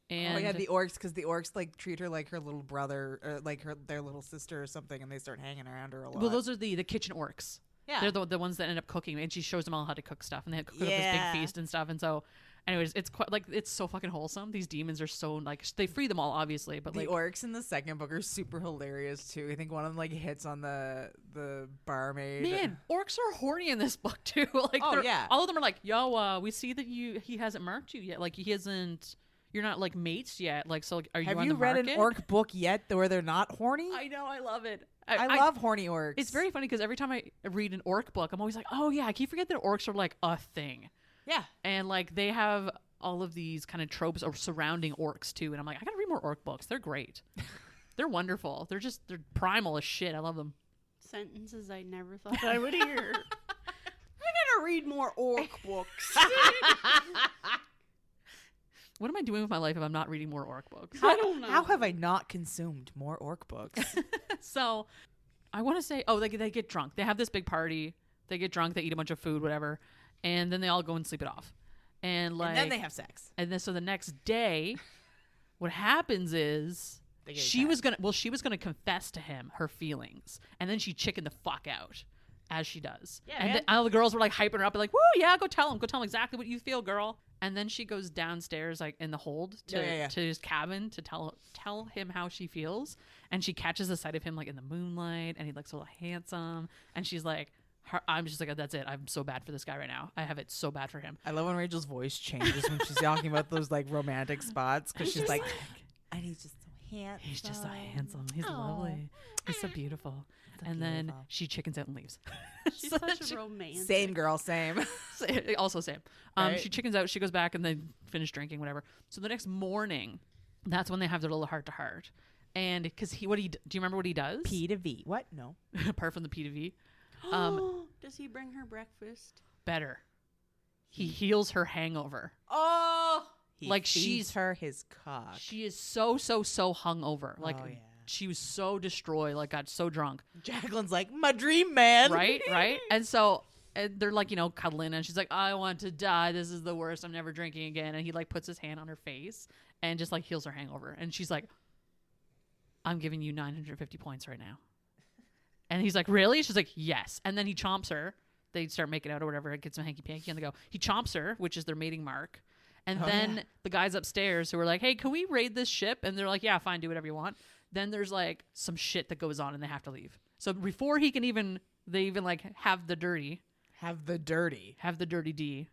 And Oh yeah, the orcs, because the orcs like treat her like her little brother, or like their little sister or something, and they start hanging around her a lot. well, those are the kitchen orcs. yeah, They're the ones that end up cooking, and she shows them all how to cook stuff, and they cook up this Yeah. big feast and stuff. And so, anyways, it's quite like it's so fucking wholesome. These demons are so like they free them all, obviously, but the like orcs in the second book are super hilarious too. I think one of them like hits on the barmaid. man, orcs are horny in this book too. Like, Oh, they're- yeah. all of them are like, yo, we see that he hasn't marked you yet. Like he hasn't. You're not like mates yet. Like, so like, are you Have on you the read market? an orc book yet where they're not horny? I know, I love it. I love horny orcs. It's very funny because every time I read an orc book, I'm always like, oh yeah, I keep forgetting that orcs are like a thing. yeah. And like they have all of these kind of tropes surrounding orcs too. And I'm like, I gotta read more orc books. They're great. They're wonderful. They're primal as shit. I love them. Sentences I never thought I would hear. I gotta read more orc books. What am I doing with my life if I'm not reading more orc books? I don't know. How have I not consumed more orc books? So I want to say, they get drunk. They have this big party. They get drunk. They eat a bunch of food, whatever. And then they all go and sleep it off. And like, and then they have sex. and then so the next day, what happens is They get she was gonna confess to him her feelings, and then she chickened the fuck out, as she does. Yeah, and man. all the girls were like hyping her up, like, "Woo, yeah, go tell him exactly what you feel, girl." And then she goes downstairs, like in the hold, to his cabin to tell him how she feels, and she catches a sight of him like in the moonlight, and he looks so handsome, and she's like. I'm just like, that's it. I'm so bad for this guy right now. I have it so bad for him. I love when Rachel's voice changes when she's talking about those like romantic spots because she's like, and he's just so handsome. He's just so handsome. He's lovely. He's so beautiful. And then she chickens out and leaves. She's So such she- a romantic. Same girl, same. also same. Right. She chickens out. She goes back and they finish drinking, whatever. So the next morning, that's when they have their little heart to heart. And because do you remember what he does? P to V. What? No. Apart from the P to V, Does he bring her breakfast? better. He heals her hangover. Oh, Like, feeds she's- her his cock. She is so hungover. Like, Oh, yeah. she was so destroyed. Like, got so drunk. Jacqueline's like my dream man. right and so they're like cuddling, and she's like, I want to die, this is the worst, I'm never drinking again. And he like puts his hand on her face and just like heals her hangover, and she's like, I'm giving you 950 points right now. And he's like, really? She's like, yes. And then he chomps her. They start making out or whatever. It gets some hanky panky, and they go, he chomps her, which is their mating mark. And then the guys upstairs who are like, hey, can we raid this ship? And they're like, yeah, fine, do whatever you want. Then there's like some shit that goes on and they have to leave. So before they even like have the dirty D,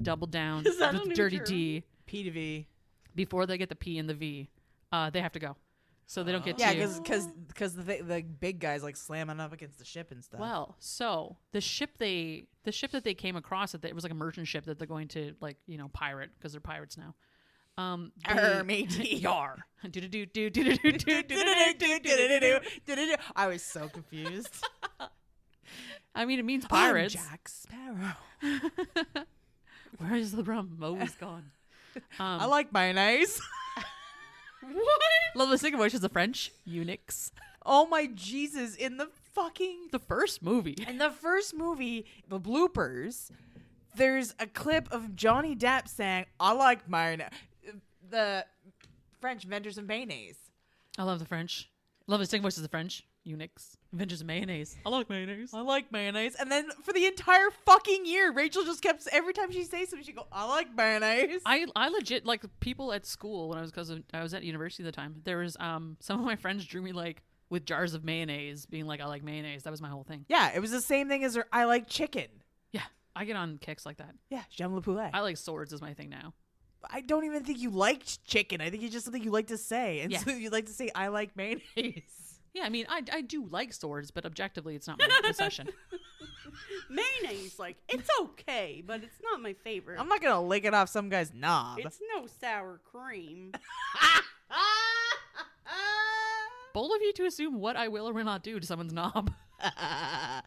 double down Is that a with new dirty term? D, P to V. before they get the P and the V, they have to go. So they don't get Yeah, to. because the big guys like slamming up against the ship and stuff. Well, so the ship that they came across, it was like a merchant ship that they're going to like pirate because they're pirates now. Matey. Yar. I was so confused. I mean, it means pirates. I'm Jack Sparrow. Where is the rum? Oh, he's gone. I like mayonnaise. What? Love the second voice is the French eunuchs. Oh my Jesus! In the first movie, the bloopers, there's a clip of Johnny Depp saying, "I like mayonnaise." The French inventors of mayonnaise. I love the French. Love the second voice is the French eunuchs, inventors of mayonnaise. I like mayonnaise. I like mayonnaise. And then for the entire fucking year, Rachel just kept, every time she says something, she go, "I like mayonnaise." I legit, like, people at school when I was at university at the time. There was some of my friends drew me like with jars of mayonnaise, being like, "I like mayonnaise." That was my whole thing. Yeah, it was the same thing as her, "I like chicken." Yeah, I get on kicks like that. Yeah, j'aime le poulet. I like swords is my thing now. I don't even think you liked chicken. I think it's just something you like to say. And so you like to say, "I like mayonnaise." Yeah, I mean, I do like swords, but objectively, it's not my obsession. Mayonnaise, like, it's okay, but it's not my favorite. I'm not going to lick it off some guy's knob. It's no sour cream. Bold of you to assume what I will or will not do to someone's knob. I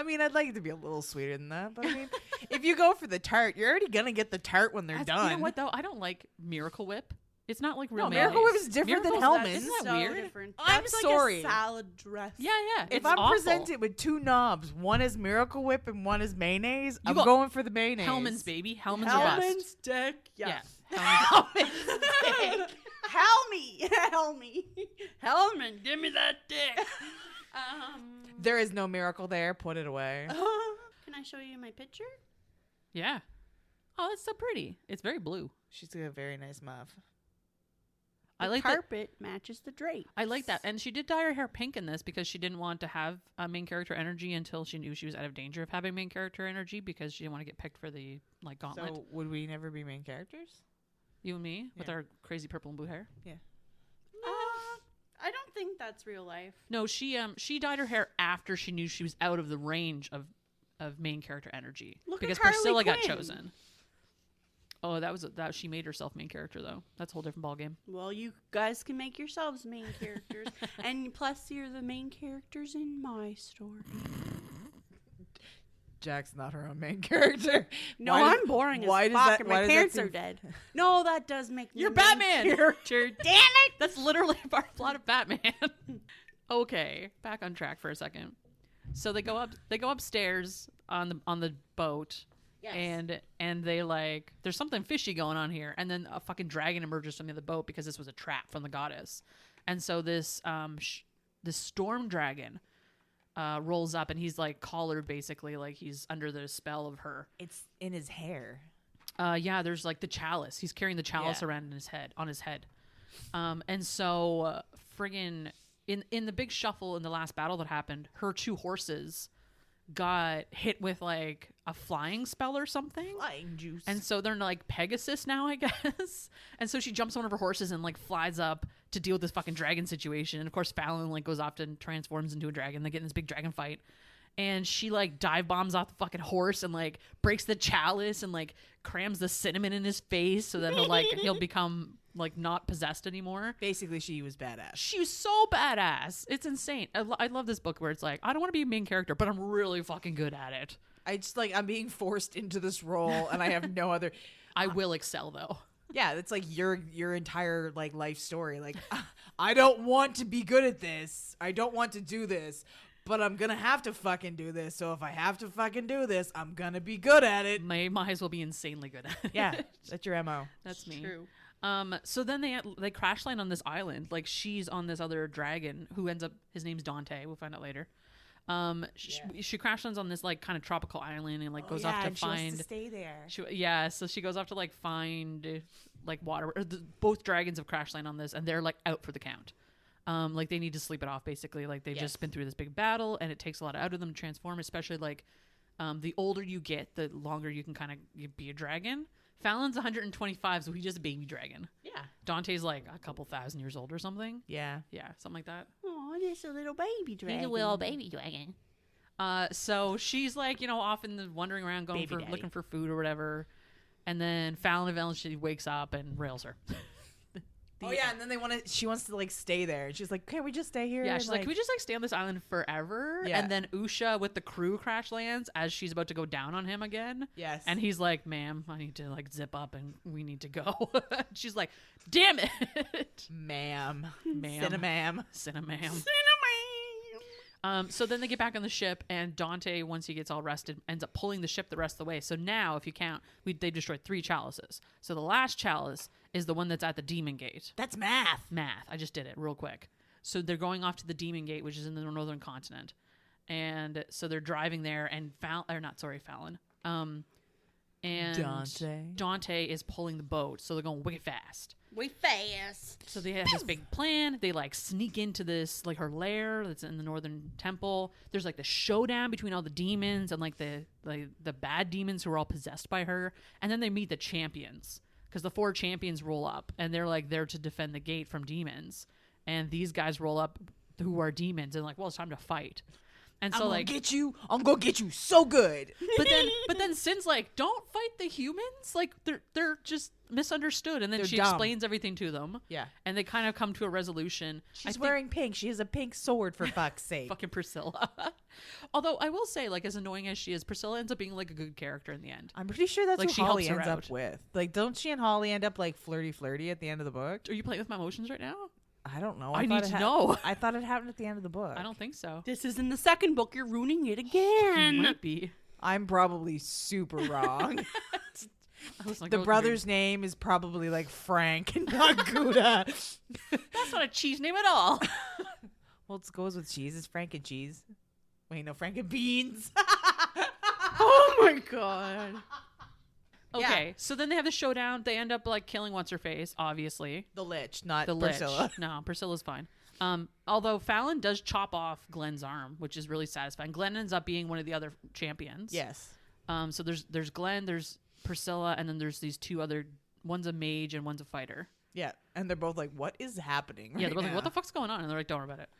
mean, I'd like it to be a little sweeter than that. But I mean, if you go for the tart, you're already going to get the tart when they're done. You know what, though? I don't like Miracle Whip. It's not like real No, mayonnaise. Miracle Whip is different than Hellman's. Isn't that so weird? different. I'm That's sorry. like a salad dress. Yeah. If It's I'm awful. presented with two knobs, one is Miracle Whip and one is mayonnaise, I'm go- going for the mayonnaise. Hellman's, baby. Hellman's are best. Hellman's dick. Yeah. Hellman's dick. Helmy. Hellman, give me that dick. There is no miracle there. Put it away. Can I show you my picture? Yeah. Oh, that's so pretty. It's very blue. She's got a very nice muff. I The like that. carpet matches the drape. I like that. And she did dye her hair pink in this because she didn't want to have main character energy until she knew she was out of danger of having main character energy because she didn't want to get picked for the gauntlet. So would we never be main characters? You and me with Yeah. our crazy purple and blue hair. Yeah. I don't think that's real life. No, she dyed her hair after she knew she was out of the range of main character energy Look at because Harley Priscilla got Quinn. chosen. Oh, that she made herself main character though. That's a whole different ballgame. Well, you guys can make yourselves main characters. And plus, you're the main characters in my story. Jack's not her own main character. No, Why I'm boring why as does fuck, that- and why my does that parents seem- are dead. No, that does make me You're the main Batman! character. Damn it! That's literally our plot of Batman. Okay, back on track for a second. So they go upstairs on the boat. Yes. And they there's something fishy going on here, and then a fucking dragon emerges from the other boat because this was a trap from the goddess, and so this this storm dragon rolls up, and he's like collared basically, like he's under the spell of her. It's in his hair. Yeah, there's like the chalice. He's carrying the chalice around on his head, and so friggin' in the big shuffle in the last battle that happened, her two horses got hit with like a flying spell or something. Flying juice. And so they're like Pegasus now, I guess. And so she jumps on one of her horses and like flies up to deal with this fucking dragon situation. And of course Fallon like goes off and transforms into a dragon. They get in this big dragon fight. And she like dive bombs off the fucking horse and like breaks the chalice and like crams the cinnamon in his face so that he'll become like not possessed anymore. Basically, she was badass. She was so badass. It's insane. I love this book where it's like, I don't want to be a main character, but I'm really fucking good at it. I'm being forced into this role, and I have no other. I will excel though. Yeah, it's like your entire like life story. Like, I don't want to be good at this. I don't want to do this, but I'm gonna have to fucking do this. So if I have to fucking do this, I'm gonna be good at it. Might as well be insanely good at it. Yeah, that's your MO. That's me. True. So then they crash land on this island. Like she's on this other dragon who ends up, his name's Dante. We'll find out later. She crash lands on this like kind of tropical island and like goes off to find. Stay there. So she goes off to like find like water. Both dragons have crash land on this, and they're like out for the count. Like they need to sleep it off basically. Like they've just been through this big battle, and it takes a lot out of them to transform. Especially like the older you get, the longer you can kind of be a dragon. Fallon's 125, so he's just a baby dragon. Yeah. Dante's like a couple thousand years old or something. Yeah. Yeah, something like that. Oh, there's a little baby dragon. He's a little baby dragon. So she's like, off in the wandering around, Baby daddy. looking for food or whatever. And then Fallon eventually wakes up and rails her. Oh yeah, and then she wants to like stay there. And she's like, "Can we just stay here?" Yeah, and, she's like, "Can we just like stay on this island forever?" Yeah. And then Usha with the crew crash lands as she's about to go down on him again. Yes. And he's like, "Ma'am, I need to like zip up and we need to go." She's like, "Damn it, ma'am, Cinnamam. So then they get back on the ship, and Dante, once he gets all rested, ends up pulling the ship the rest of the way. So now, if you count, they destroyed 3 chalices. So the last chalice is the one that's at the Demon Gate. That's math. I just did it real quick. So they're going off to the Demon Gate, which is in the northern continent. And so they're driving there, and Fallon. And Dante is pulling the boat, so they're going wicked fast. We fast. So they have this big plan. They like sneak into this like her lair that's in the northern temple. There's like the showdown between all the demons and like the bad demons who are all possessed by her. And then they meet the champions because the 4 champions roll up and they're like there to defend the gate from demons. And these guys roll up who are demons and like, well, it's time to fight. And so I'm gonna get you so good. But then Sin's like, don't fight the humans. Like they're just misunderstood. And then she dumb. explains everything to them. Yeah. And they kind of come to a resolution. She's wearing pink. She has a pink sword, for fuck's sake. Fucking Priscilla. Although I will say, like, as annoying as she is, Priscilla ends up being like a good character in the end. I'm pretty sure that's Like, what she Holly helps her ends out. up with. Like, don't she and Holly end up like flirty at the end of the book? Are you playing with my emotions right now? I don't know. I need to know. I thought it happened at the end of the book. I don't think so. This is in the second book. You're ruining it again. Might be. I'm probably super wrong. I was like, The brother's name is probably like Frank and not Gouda. That's not a cheese name at all. Well, it goes with cheese. It's Frank and cheese. Wait, no, Frank and beans. Oh my god. Okay, so then they have the showdown. They end up like killing what's her face, obviously. The Lich, not The Priscilla. Lich. No, Priscilla's fine. Although Fallon does chop off Glenn's arm, which is really satisfying. Glenn ends up being one of the other champions. Yes. So there's Glenn, there's Priscilla, and then there's these 2 other. One's a mage and one's a fighter. Yeah, and they're both like, "What is happening?" Yeah, they're both now? like, "What the fuck's going on?" And they're like, "Don't worry about it."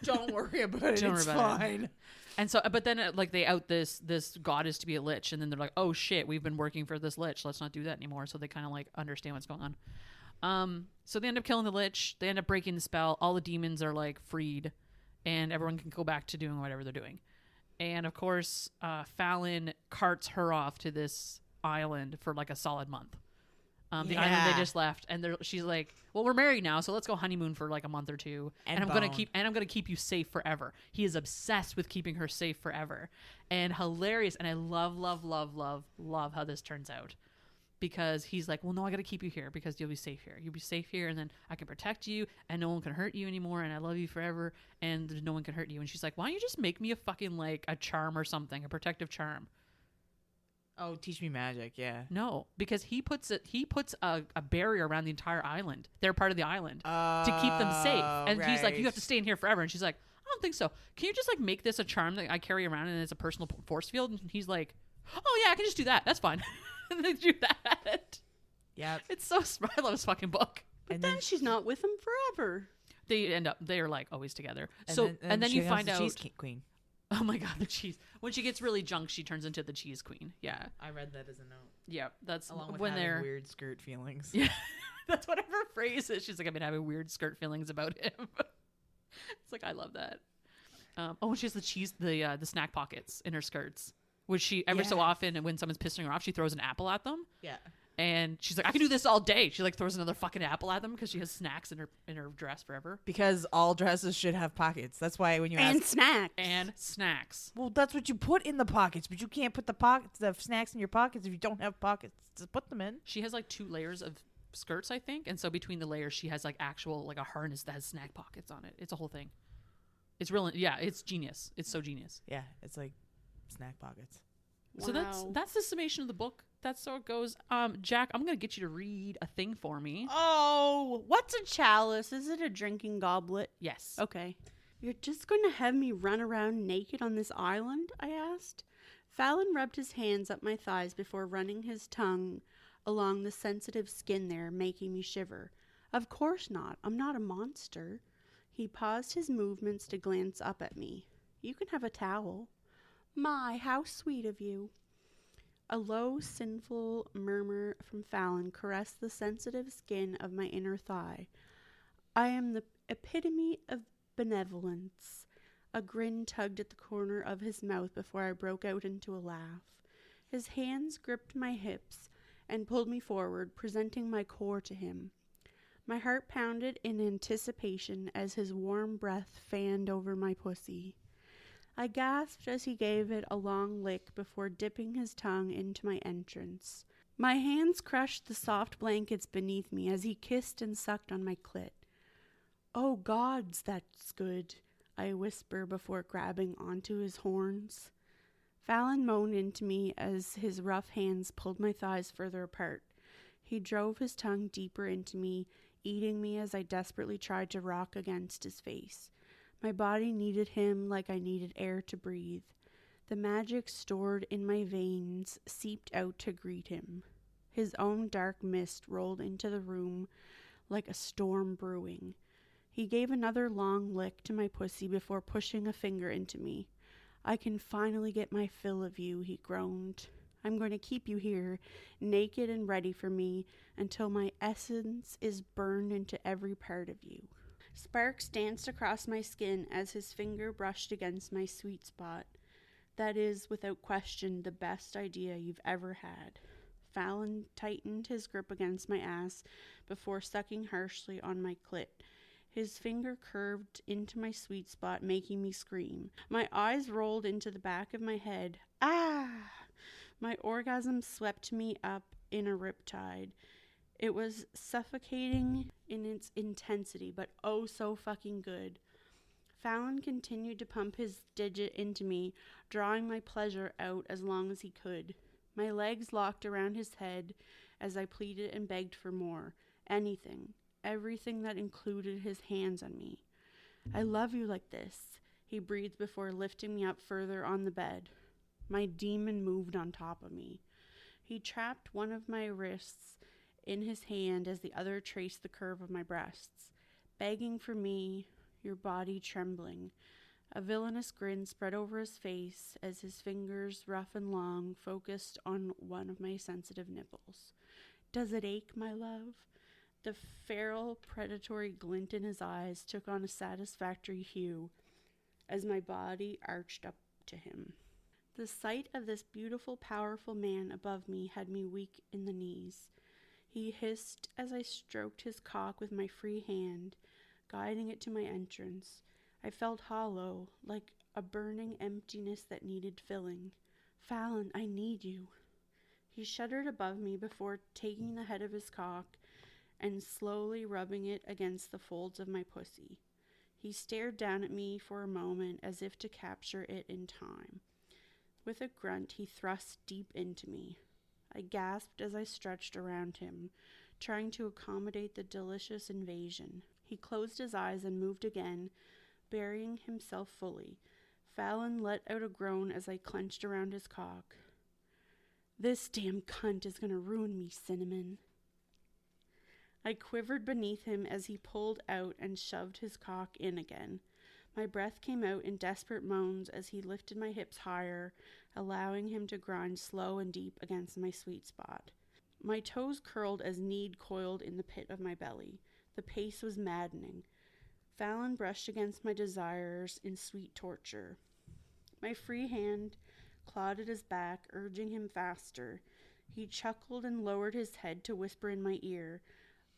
Don't worry about it. Don't worry It's about it. fine. And so, but then like they out this goddess to be a lich, and then they're like, "Oh shit, we've been working for this lich. Let's not do that anymore." So they kind of like understand what's going on. So they end up killing the lich. They end up breaking the spell. All the demons are like freed, and everyone can go back to doing whatever they're doing. And of course, Fallon carts her off to this island for like a solid month. The island they just left, and she's like, "Well, we're married now, so let's go honeymoon for like a month or 2, and I'm gonna keep you safe forever." He is obsessed with keeping her safe forever, and hilarious. And I love how this turns out, because he's like, "Well, no, I gotta keep you here because you'll be safe here. You'll be safe here, and then I can protect you, and no one can hurt you anymore, and I love you forever, and no one can hurt you." And she's like, "Why don't you just make me a fucking like a charm or something, a protective charm?" Oh, teach me magic. Yeah. No, because he puts a barrier around the entire island. They're part of the island to keep them safe. And he's like, "You have to stay in here forever." And she's like, "I don't think so. Can you just like make this a charm that I carry around and it's a personal force field?" And he's like, "Oh yeah, I can just do that. That's fine." And they do that. Yeah. It's so smart. I love this fucking book. But then she's not with him forever. They're like always together. And then she you becomes find the out. cheese queen. Oh my god, the cheese. When she gets really drunk, she turns into the cheese queen. Yeah. I read that as a note. Yeah, that's Along with when having they're weird skirt feelings. Yeah, that's what her phrase is. She's like, "I've been having weird skirt feelings about him." It's like, I love that. And she has the cheese, the snack pockets in her skirts, which she so often, and when someone's pissing her off, she throws an apple at them. Yeah. And she's like, "I can do this all day." She like throws another fucking apple at them because she has snacks in her dress forever. Because all dresses should have pockets. That's why when you and ask snacks. Well, that's what you put in the pockets, but you can't put the snacks in your pockets if you don't have pockets to put them in. She has like 2 layers of skirts, I think, and so between the layers, she has like actual like a harness that has snack pockets on it. It's a whole thing. It's real. Yeah, it's genius. It's so genius. Yeah, it's like snack pockets. So that's the summation of the book. That's how it goes. Jack, I'm gonna get you to read a thing for me. Oh, what's a chalice? Is it a drinking goblet? Yes. Okay. You're just going to have me run around naked on this island? I asked. Fallon rubbed his hands up my thighs before running his tongue along the sensitive skin there, making me shiver. Of course not. I'm not a monster. He paused his movements to glance up at me. You can have a towel. My, how sweet of you. A low, sinful murmur from Fallon caressed the sensitive skin of my inner thigh. I am the epitome of benevolence. A grin tugged at the corner of his mouth before I broke out into a laugh. His hands gripped my hips and pulled me forward, presenting my core to him. My heart pounded in anticipation as his warm breath fanned over my pussy. I gasped as he gave it a long lick before dipping his tongue into my entrance. My hands crushed the soft blankets beneath me as he kissed and sucked on my clit. "Oh gods, that's good," I whisper before grabbing onto his horns. Fallon moaned into me as his rough hands pulled my thighs further apart. He drove his tongue deeper into me, eating me as I desperately tried to rock against his face. My body needed him like I needed air to breathe. The magic stored in my veins seeped out to greet him. His own dark mist rolled into the room like a storm brewing. He gave another long lick to my pussy before pushing a finger into me. "I can finally get my fill of you," he groaned. "I'm going to keep you here, naked and ready for me, until my essence is burned into every part of you." Sparks danced across my skin as his finger brushed against my sweet spot. "That is, without question, the best idea you've ever had." Fallon tightened his grip against my ass before sucking harshly on my clit. His finger curved into my sweet spot, making me scream. My eyes rolled into the back of my head. Ah! My orgasm swept me up in a riptide. It was suffocating in its intensity, but oh so fucking good. Fallon continued to pump his digit into me, drawing my pleasure out as long as he could. My legs locked around his head as I pleaded and begged for more. Anything. Everything that included his hands on me. "I love you like this," he breathed before lifting me up further on the bed. My demon moved on top of me. He trapped one of my wrists in his hand as the other traced the curve of my breasts, begging for me, your body trembling. A villainous grin spread over his face as his fingers, rough and long, focused on one of my sensitive nipples. "Does it ache, my love?" The feral, predatory glint in his eyes took on a satisfactory hue as my body arched up to him. The sight of this beautiful, powerful man above me had me weak in the knees. He hissed as I stroked his cock with my free hand, guiding it to my entrance. I felt hollow, like a burning emptiness that needed filling. "Fallon, I need you." He shuddered above me before taking the head of his cock and slowly rubbing it against the folds of my pussy. He stared down at me for a moment as if to capture it in time. With a grunt, he thrust deep into me. I gasped as I stretched around him, trying to accommodate the delicious invasion. He closed his eyes and moved again, burying himself fully. Fallon let out a groan as I clenched around his cock. "This damn cunt is gonna ruin me, Cinnamon." I quivered beneath him as he pulled out and shoved his cock in again. My breath came out in desperate moans as he lifted my hips higher, allowing him to grind slow and deep against my sweet spot. My toes curled as need coiled in the pit of my belly. The pace was maddening. Fallon brushed against my desires in sweet torture. My free hand clawed at his back, urging him faster. He chuckled and lowered his head to whisper in my ear,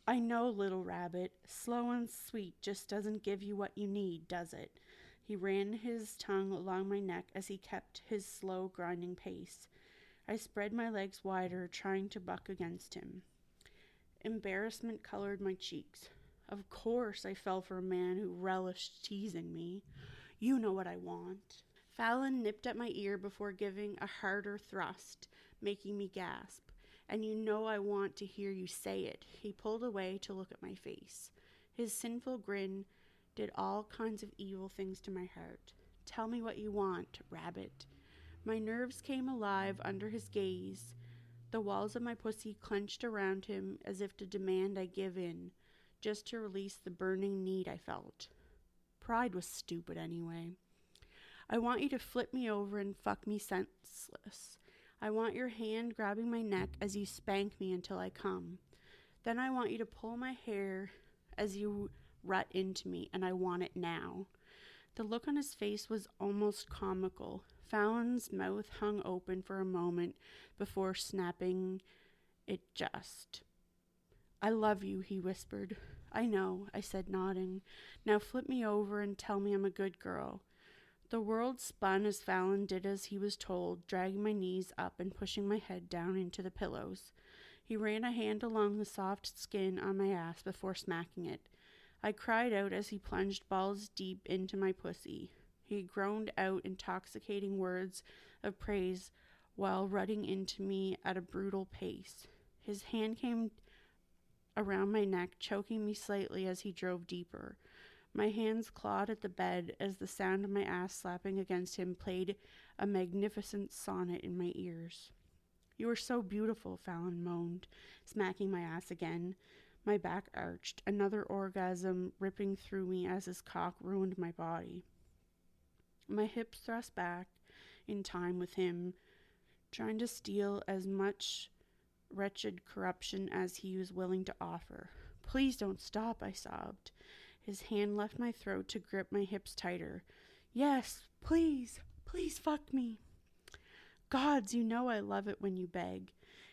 "I know, little rabbit. Slow and sweet just doesn't give you what you need, does it?" He ran his tongue along my neck as he kept his slow, grinding pace. I spread my legs wider, trying to buck against him. Embarrassment colored my cheeks. Of course I fell for a man who relished teasing me. "You know what I want." Fallon nipped at my ear before giving a harder thrust, making me gasp. "And you know I want to hear you say it." He pulled away to look at my face. His sinful grin did all kinds of evil things to my heart. "Tell me what you want, rabbit." My nerves came alive under his gaze. The walls of my pussy clenched around him as if to demand I give in, just to release the burning need I felt. Pride was stupid anyway. "I want you to flip me over and fuck me senseless. I want your hand grabbing my neck as you spank me until I come. Then I want you to pull my hair as you rut into me, and I want it now. The look on his face was almost comical. Fallon's mouth hung open for a moment before snapping it just. I love you, he whispered. I know, I said, nodding. Now flip me over and tell me I'm a good girl. The world spun as Fallon did as he was told, dragging my knees up and pushing my head down into the pillows. He ran a hand along the soft skin on my ass before smacking it. I cried out as he plunged balls deep into my pussy. He groaned out intoxicating words of praise while rutting into me at a brutal pace. His hand came around my neck, choking me slightly as he drove deeper. My hands clawed at the bed as the sound of my ass slapping against him played a magnificent sonnet in my ears. You are so beautiful, Fallon moaned, smacking my ass again. My back arched, another orgasm ripping through me as his cock ruined my body. My hips thrust back in time with him, trying to steal as much wretched corruption as he was willing to offer. Please don't stop, I sobbed. His hand left my throat to grip my hips tighter. Yes, please, please fuck me. Gods, you know I love it when you beg.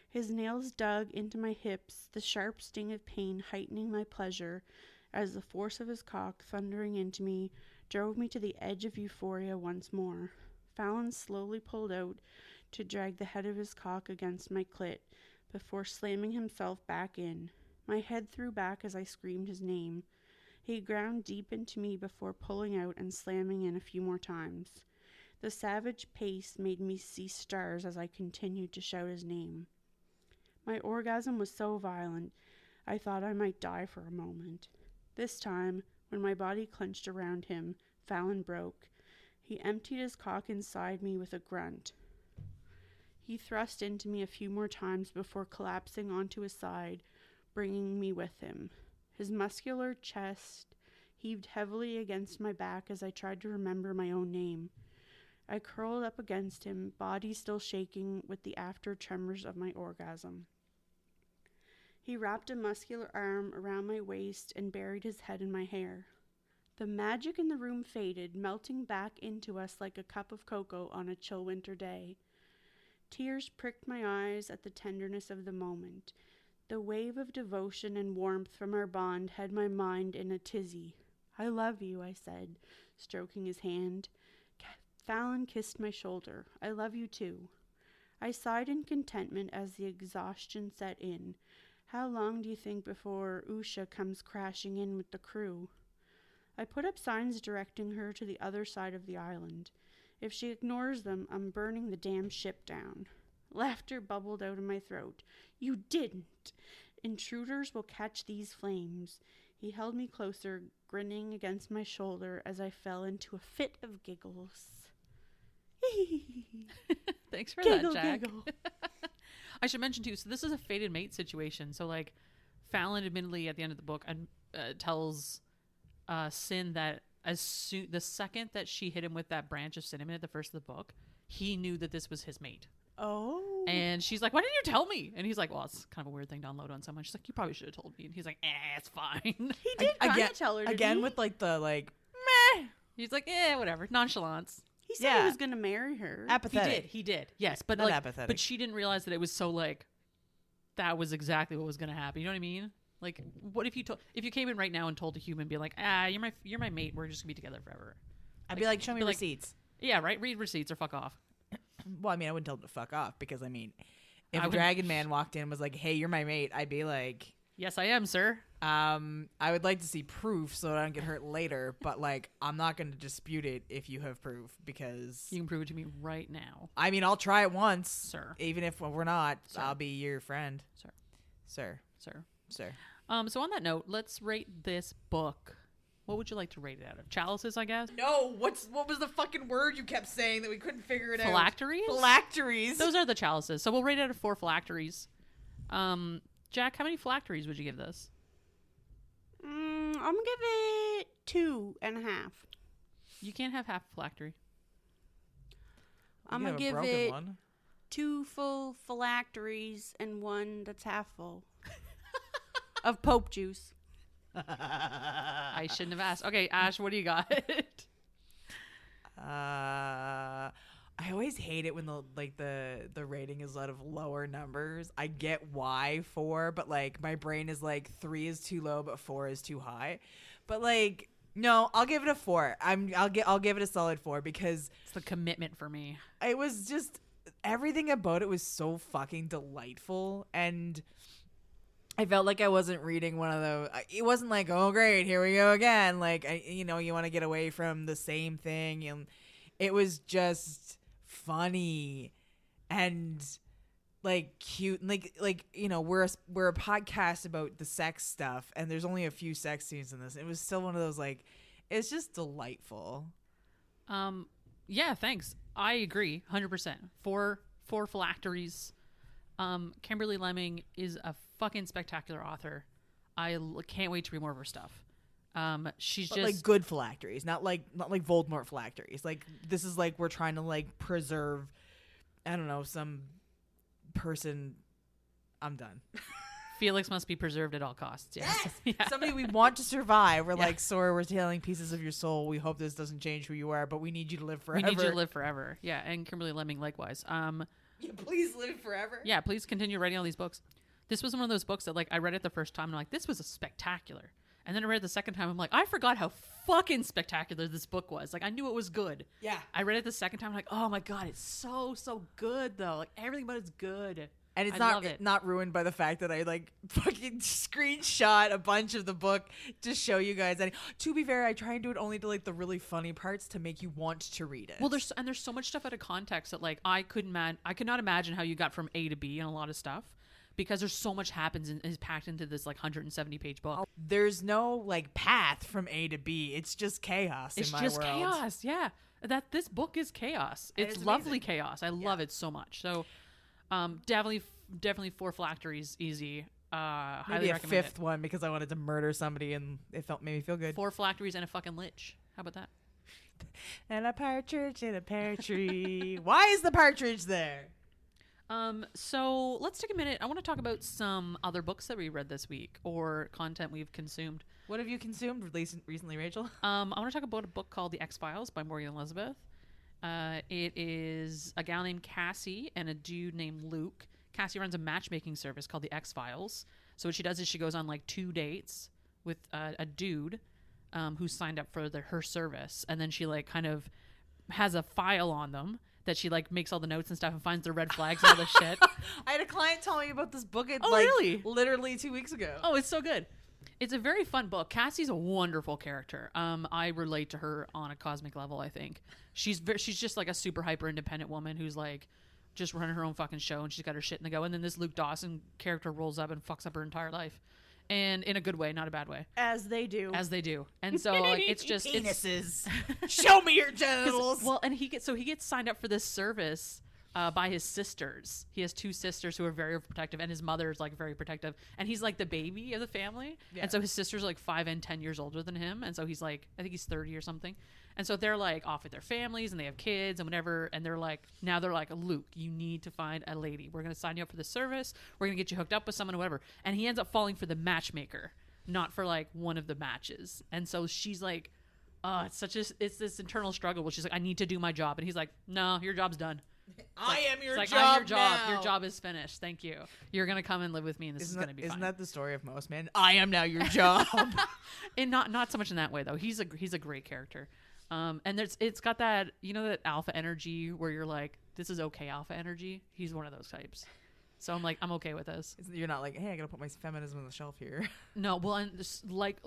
His nails dug into my hips, the sharp sting of pain heightening my pleasure as the force of his cock thundering into me drove me to the edge of euphoria once more. Fallon slowly pulled out to drag the head of his cock against my clit before slamming himself back in. My head threw back as I screamed his name. He ground deep into me before pulling out and slamming in a few more times. The savage pace made me see stars as I continued to shout his name. My orgasm was so violent, I thought I might die for a moment. This time, when my body clenched around him, Fallon broke. He emptied his cock inside me with a grunt. He thrust into me a few more times before collapsing onto his side, bringing me with him. His muscular chest heaved heavily against my back as I tried to remember my own name. I curled up against him, body still shaking with the after tremors of my orgasm. He wrapped a muscular arm around my waist and buried his head in my hair. The magic in the room faded, melting back into us like a cup of cocoa on a chill winter day. Tears pricked my eyes at the tenderness of the moment. The wave of devotion and warmth from our bond had my mind in a tizzy. I love you, I said, stroking his hand. Fallon kissed my shoulder. I love you too. I sighed in contentment as the exhaustion set in. How long do you think before Usha comes crashing in with the crew? I put up signs directing her to the other side of the island. If she ignores them, I'm burning the damn ship down. Laughter bubbled out of my throat. You didn't. Intruders will catch these flames. He held me closer, grinning against my shoulder as I fell into a fit of giggles. Thanks for Giggle, that, Jack. giggle. I should mention too, so this is a fated mate situation. So like Fallon admittedly at the end of the book tells Sin that the second that she hit him with that branch of cinnamon at the first of the book, he knew that this was his mate. Oh. And she's like, why didn't you tell me? And he's like, well, it's kind of a weird thing to unload on someone. She's like, you probably should have told me. And he's like, it's fine. He did kind of tell her, didn't again he? with like the meh. He's like, whatever. Nonchalance. He said he was going to marry her. Apathetic. He did. Yes. But Not like, apathetic. but she didn't realize that it was so like, that was exactly what was going to happen. You know what I mean? Like, what if you came in right now and told a human, be like, you're my mate. We're just gonna be together forever. I'd be like, show me receipts. Yeah, right. Read receipts or fuck off. Well, I mean, I wouldn't tell him to fuck off because I mean, if a dragon man walked in and was like, "Hey, you're my mate," I'd be like, yes, I am, sir. I would like to see proof so that I don't get hurt later, but like, I'm not going to dispute it if you have proof because You can prove it to me right now, I mean, I'll try it once, sir. even if we're not. Sir. I'll be your friend, Sir. sir, Sir. sir. So on that note, let's rate this book. What would you like to rate it out of? Chalices, I guess. No, what was the fucking word you kept saying that we couldn't figure it Phylacteries? out? Phylacteries. Those are the chalices. So we'll rate it out of 4 phylacteries. Jack, how many phylacteries would you give this? I'm going to give it 2.5. You can't have half a phylactery. I'm going to give broken it one. 2 full phylacteries and 1 that's half full of Pope juice. I shouldn't have asked. Okay, Ash, what do you got? I always hate it when the rating is out of lower numbers. I get why 4, but like my brain is like 3 is too low, but 4 is too high. But like, no, I'll give it a 4. I'll give it a solid 4 because It's the commitment for me. it was just everything about it was so fucking delightful, and I felt like I wasn't reading one of those. It wasn't like, oh great, here we go again. Like you want to get away from the same thing, and it was just funny and like cute. And like we're a podcast about the sex stuff, and there's only a few sex scenes in this. It was still one of those like, it's just delightful. Yeah, thanks. I agree, 100%. Four phylacteries. Kimberly Lemming is a fucking spectacular author. I can't wait to read more of her stuff. She's But just like good phylacteries, not like Voldemort phylacteries. Like this is like we're trying to like preserve, I don't know, some person. I'm done. Felix must be preserved at all costs. Yes. Yeah. Somebody we want to survive. We're like, Sora, we're tailing pieces of your soul. We hope this doesn't change who you are, but we need you to live We forever. need you to live forever. Yeah, and Kimberly Lemming likewise. Yeah, please live forever. Yeah, please continue writing all these books. This was one of those books that like I read it the first time and I'm like, this was a spectacular. And then I read it the second time. I'm like, I forgot how fucking spectacular this book was. Like I knew it was good. Yeah. I read it the second time. I'm like, oh my God, it's so good though. Like everything about it's good. And it's I love it. not ruined by the fact that I like fucking screenshot a bunch of the book to show you guys. And to be fair, I try and do it only to like the really funny parts to make you want to read it. Well, there's so much stuff out of context that like I could not imagine how you got from A to B in a lot of stuff because there's so much happens and is packed into this like 170 page book. There's no like path from A to B. It's just chaos. It's in my just world. chaos. Yeah, this book is chaos. And It's it's lovely amazing. chaos. I love it so much. So, definitely 4 phylacteries easy. Highly Maybe a recommend 5th one because I wanted to murder somebody and it made me feel good. 4 phylacteries and a fucking lich. How about that? And a partridge in a pear tree. Why is the partridge there? So let's take a minute. I want to talk about some other books that we read this week or content we've consumed. What have you consumed recently, Rachel? I want to talk about a book called The X-Files by Morgan Elizabeth. It is a gal named Cassie and a dude named Luke. Cassie runs a matchmaking service called The X-Files. So what she does is she goes on like 2 dates with a dude who's signed up for her service. And then she like kind of has a file on them that she like makes all the notes and stuff and finds the red flags and all this shit. I had a client tell me about this book really? literally 2 weeks ago. Oh, it's so good. It's a very fun book. Cassie's a wonderful character. I relate to her on a cosmic level, I think. She's just like a super hyper independent woman who's like just running her own fucking show and she's got her shit in the go. And then this Luke Dawson character rolls up and fucks up her entire life. And in a good way, not a bad way. As they do. And so like, it's just penises. Show me your genitals. Well, and he gets signed up for this service by his sisters. He has 2 sisters who are very protective, and his mother is like very protective. And he's like the baby of the family, and so his sisters are like 5 and 10 years older than him, and so he's like, I think he's 30 or something. And so they're like off with their families, and they have kids and whatever. And they're like, Luke, you need to find a lady. We're gonna sign you up for the service. We're gonna get you hooked up with someone, or whatever. And he ends up falling for the matchmaker, not for like one of the matches. And so she's like, it's this internal struggle where she's like, I need to do my job, and he's like, no, your job's done. I am your It's job. like, I'm your job. now. Your job is finished. Thank you. You're gonna come and live with me, and this is gonna be fine. Isn't that the story of most men? I am now your job. And not so much in that way though. He's a great character. And it's got that, that alpha energy where you're like, this is okay alpha energy. He's one of those types. So I'm like, I'm okay with this. You're not like, hey, I gotta put my feminism on the shelf here. No, well, and just like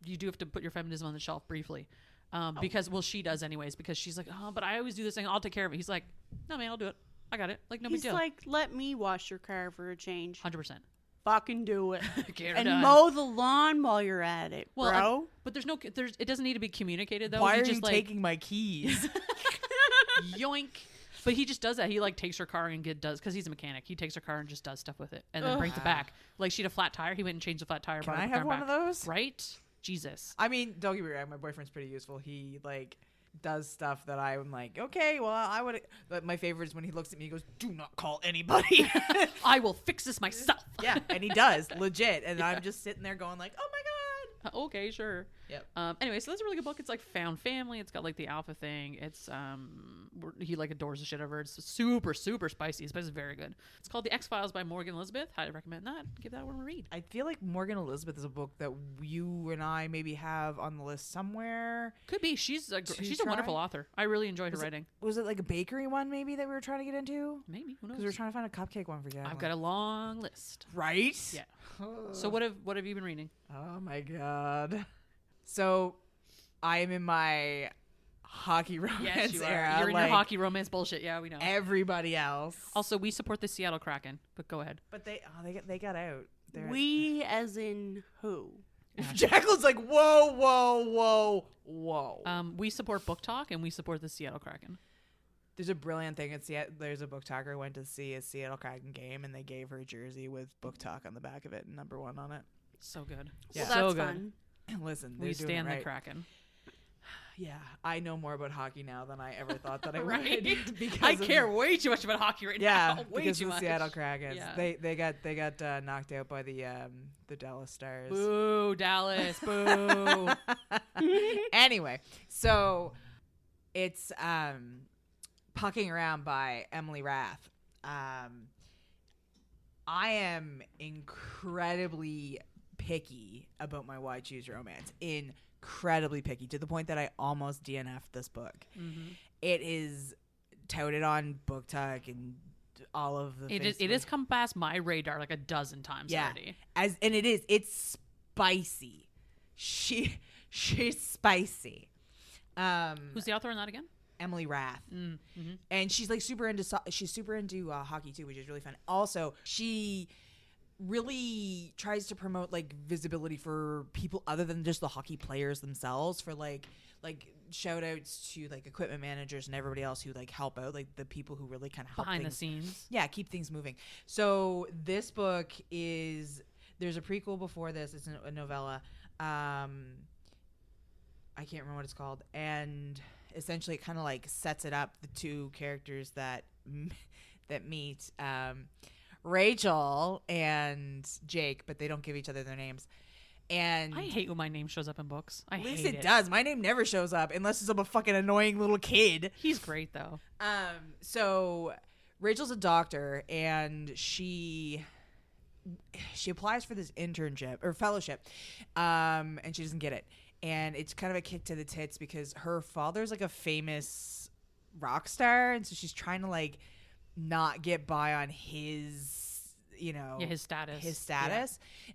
you do have to put your feminism on the shelf briefly. Because she does anyways, because she's like, oh, but I always do this thing. I'll take care of it. He's like, no, man, I'll do it. I got it. Like, no big He's deal. like, let me wash your car for a change. 100%. Fucking do it. Get her And done. mow the lawn while you're at it, Well, bro. But it doesn't need to be communicated though. Why He are just you like, taking my keys? yoink. But he just does that. He like takes her car and because he's a mechanic. He takes her car and just does stuff with it and then brings it back. Like she had a flat tire. He went and changed the flat tire. Can brought I the have car one back. of those? Right? Jesus. I mean, don't get me wrong. My boyfriend's pretty useful. He like does stuff that I'm like, okay, well, I would. But my favorite is when he looks at me and goes, "Do not call anybody." I will fix this myself. Yeah, and he does, legit. And I'm just sitting there going like, oh my god. Okay, sure. Yep. Anyway, so that's a really good book. It's like found family. It's got like the alpha thing. It's he like adores the shit over it. It's super super spicy. This is very good. It's called The X-Files by Morgan Elizabeth. Highly recommend that. Give that one a read. I feel like Morgan Elizabeth is a book that you and I maybe have on the list somewhere. Could be. She's a try? wonderful author. I really enjoyed her writing. Was it like a bakery one maybe that we were trying to get into? Maybe. Who knows? Because we were trying to find a cupcake one for you. I've got a long list. Right? Yeah. So what have you been reading? Oh my god. So I am in my hockey romance Yes, you era. are. You're in like your hockey romance bullshit. Yeah, we know. everybody else. Also, we support the Seattle Kraken. But go ahead. But they got out. We as in who? Jacqueline's like, whoa, whoa, whoa, whoa. We support Book Talk and we support the Seattle Kraken. There's a brilliant thing at Seattle. There's a book talker who went to see a Seattle Kraken game, and they gave her a jersey with Book Talk on the back of it and number 1 on it. So good. Yeah. Well, So that's good. fun. And listen, We they're doing stand it right. the Kraken. Yeah, I know more about hockey now than I ever thought that I Right? would. Because I of- care way too much about hockey right Yeah, now. Way because too of the much. Seattle Kraken. Yeah. They got knocked out by the Dallas Stars. Boo, Dallas. Boo. Anyway, so it's Pucking Around by Emily Rath. I am incredibly picky about my Why Choose Romance. Incredibly picky to the point that I almost DNF'd this book. Mm-hmm. It is touted on Book Talk and all of the It has come past my radar like a dozen times already. It's spicy. She's spicy. Who's the author on that again? Emily Rath. Mm-hmm. And she's like super into hockey too, which is really fun. Also, she really tries to promote like visibility for people other than just the hockey players themselves, for like shout outs to like equipment managers and everybody else who like help out, like the people who really kind of help Behind the things, scenes. yeah, keep things moving. So this book there's a prequel before this. It's a novella. I can't remember what it's called, and essentially it kind of like sets it up, the two characters that meet, Rachel and Jake, but they don't give each other their names. And I hate when my name shows up in books. at least it does. My name never shows up unless it's a fucking annoying little kid. He's great though. So Rachel's a doctor, and she applies for this internship or fellowship, and she doesn't get it. And it's kind of a kick to the tits because her father's like a famous rock star, and so she's trying to like not get by on his, his status. Yeah.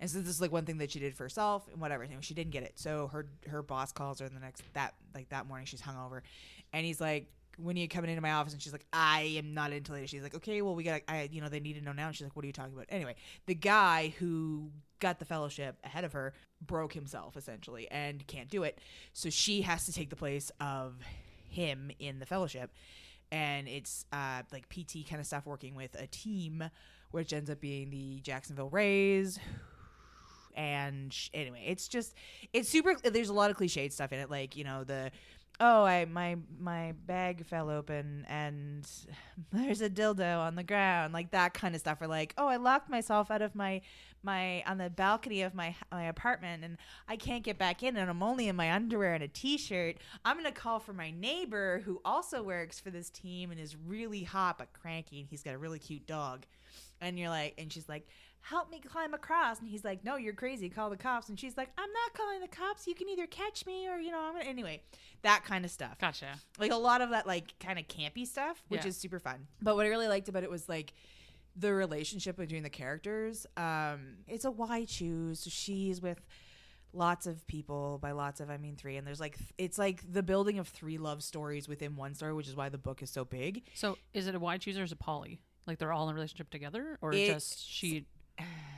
And so this is like one thing that she did for herself and whatever. Anyway, she didn't get it. So her boss calls her that morning. She's hungover, and he's like, "When are you coming into my office?" And she's like, "I am not until later." She's like, "Okay, well, they need to know now." And she's like, "What are you talking about?" Anyway, the guy who got the fellowship ahead of her broke himself essentially and can't do it. So she has to take the place of him in the fellowship. And it's like PT kind of stuff, working with a team, which ends up being the Jacksonville Rays. And anyway, it's super. There's a lot of cliched stuff in it, like my bag fell open and there's a dildo on the ground, like that kind of stuff. Or like, I locked myself out of my on the balcony of my apartment and I can't get back in and I'm only in my underwear and a t-shirt. I'm gonna call for my neighbor who also works for this team and is really hot but cranky, and he's got a really cute dog. And she's like, "Help me climb across." And he's like, "No, you're crazy. Call the cops." And she's like, "I'm not calling the cops. You can either catch me or, anyway, that kind of stuff. Gotcha. Like a lot of that, like kind of campy stuff, which Yeah. is super fun. But what I really liked about it was like the relationship between the characters. It's a why choose. So she's with lots of people. By lots of, I mean 3. And there's like, it's like the building of 3 love stories within one story, which is why the book is so big. So is it a wide chooser or is it poly? Like they're all in a relationship together, or just she?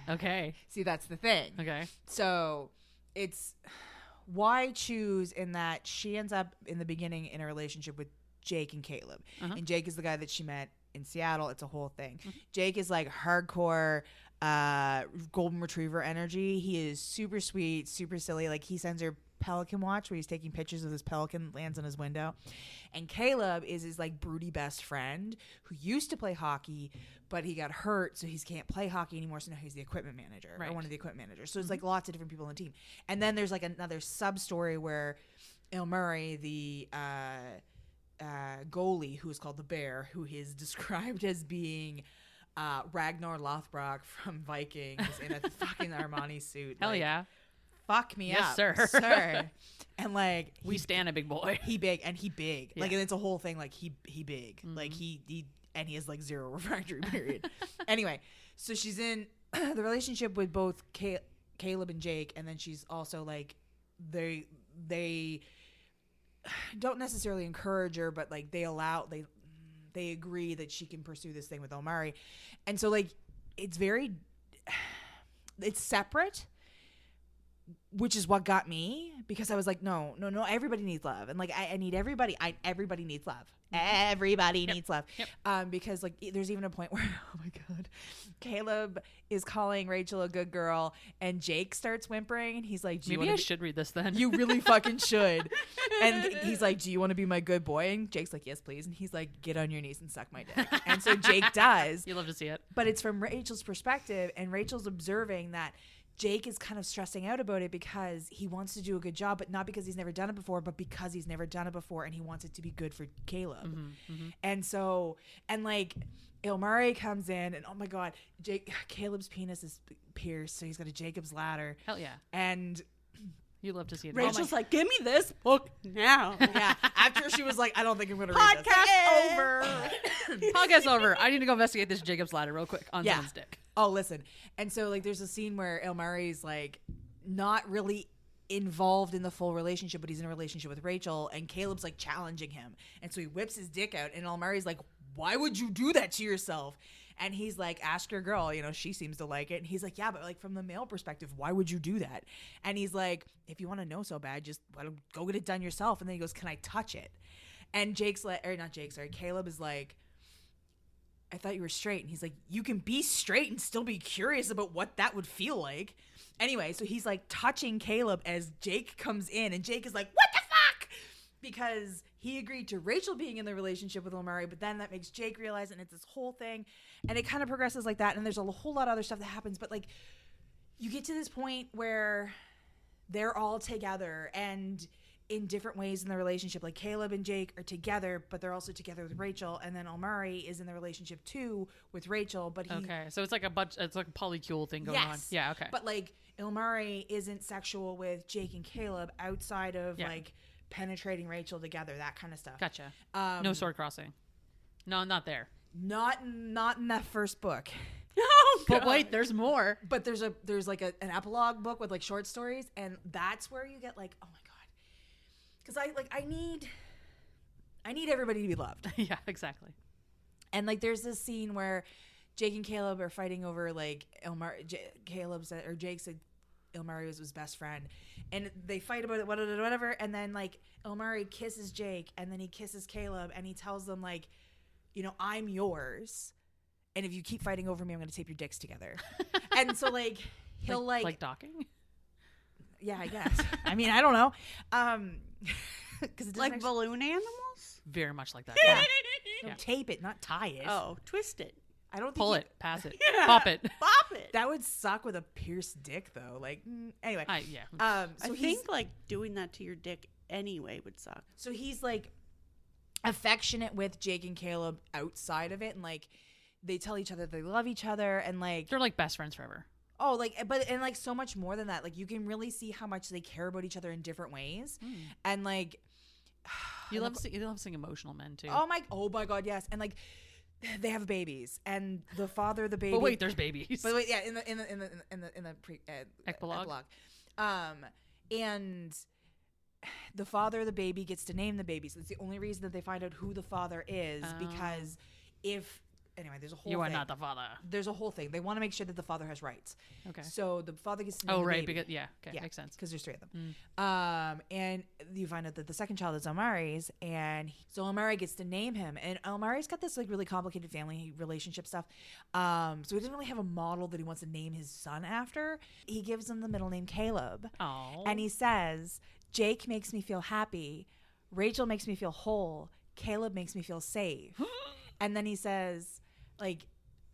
Okay. See, that's the thing. Okay. So it's why choose in that she ends up in the beginning in a relationship with Jake and Caleb. Uh-huh. And Jake is the guy that she met in Seattle. It's a whole thing. Mm-hmm. Jake is like hardcore golden retriever energy. He is super sweet, super silly. Like he sends her pelican watch where he's taking pictures of this pelican that lands on his window. And Caleb is his like broody best friend who used to play hockey, but he got hurt, so he can't play hockey anymore. So now he's the equipment manager, or one of the equipment managers. So it's like lots of different people on the team. And then there's like another sub story where Il Murray, the goalie, who is called the Bear, who is described as being Ragnar Lothbrok from Vikings in a fucking Armani suit. Hell like, yeah. Fuck me Yes, up, sir. sir. And like We stand a big boy. he big and he big. Yeah. Like, and it's a whole thing. Like he big. Like he and he has like zero refractory period. Anyway, so she's in the relationship with both Caleb and Jake, and then she's also like they don't necessarily encourage her, but like they agree that she can pursue this thing with El Murray. And so like it's separate, which is what got me, because I was like, no, everybody needs love. And like I need everybody. Everybody needs love. Everybody needs love. Yep. Because like there's even a point where, oh my God, Caleb is calling Rachel a good girl and Jake starts whimpering and he's like, Maybe I should read this then. You really fucking should. And he's like, do you want to be my good boy? And Jake's like, yes, please. And he's like, get on your knees and suck my dick. And so Jake does. You love to see it. But it's from Rachel's perspective, and Rachel's observing that Jake is kind of stressing out about it because he wants to do a good job, but not because he's never done it before, but because he's never done it before and he wants it to be good for Caleb. And so, and like Il Murray comes in and oh my God, Caleb's penis is pierced, so he's got a Jacob's ladder. Hell yeah. And You love to see it. Rachel's like, give me this book now. yeah, after she was like, I don't think I'm going to read this. Podcast over. Podcast over. I need to go investigate this Jacob's ladder real quick on someone's dick. Oh, listen. And so like there's a scene where Il Murray's like not really involved in the full relationship, but he's in a relationship with Rachel, and Caleb's like challenging him. And so he whips his dick out, and Il Murray's like, why would you do that to yourself? And he's like, ask your girl, she seems to like it. And he's like, yeah, but like from the male perspective, why would you do that? And he's like, if you want to know so bad, just go get it done yourself. And then he goes, can I touch it? And Caleb is like, I thought you were straight. And he's like, you can be straight and still be curious about what that would feel like. Anyway, so he's like touching Caleb as Jake comes in, and Jake is like, what the fuck? Because he agreed to Rachel being in the relationship with Il Murray, but then that makes Jake realize, and it's this whole thing, and it kind of progresses like that, and there's a whole lot of other stuff that happens, but like you get to this point where they're all together and in different ways in the relationship. Like Caleb and Jake are together, but they're also together with Rachel, and then Il Murray is in the relationship too with Rachel, but so it's like a polycule thing going on. Yeah, okay. But like Il Murray isn't sexual with Jake and Caleb outside of like penetrating Rachel together, that kind of stuff. Gotcha. No sword crossing. No, not there. Not in that first book. Oh, But God. wait, there's more. But there's like an epilogue book with like short stories, and that's where you get like, oh my God, because I need everybody to be loved. Yeah, exactly. And like there's this scene where Jake and Caleb are fighting over like Jake said Il Murray was his best friend, and they fight about it, whatever, and then like Il Murray kisses Jake, and then he kisses Caleb, and he tells them like, I'm yours, and if you keep fighting over me, I'm going to tape your dicks together. And so like he'll like docking. Yeah, I guess. I mean, I don't know. Because it Like balloon animals? Very much like that. Yeah. Yeah. Tape it, not tie it. Oh, twist it. I don't think Pull it, pass it, pop it. Bop it. That would suck with a pierced dick, though. Like, anyway. Yeah. So I think like doing that to your dick anyway would suck. So he's like affectionate with Jake and Caleb outside of it, and like they tell each other they love each other, and like They're like best friends forever. oh, like and like so much more than that. Like you can really see how much they care about each other in different ways, and like You love seeing emotional men too. oh my God, yes, and like they have babies, and the father of the baby. But wait, there's babies. But wait, yeah, in the Epilogue? and the father of the baby gets to name the baby. So it's the only reason that they find out who the father is, because anyway, there's a whole You are thing. not the father. There's a whole thing. They want to make sure that the father has rights. Okay. So the father gets to name Oh, the right. baby. Because, okay, makes sense. Because there's three of them. And you find out that the second child is Omari's, and so Omari gets to name him. And Omari's got this like really complicated family relationship stuff. So he doesn't really have a model that he wants to name his son after. He gives him the middle name Caleb. Oh. And he says, Jake makes me feel happy. Rachel makes me feel whole. Caleb makes me feel safe. And then he says, like,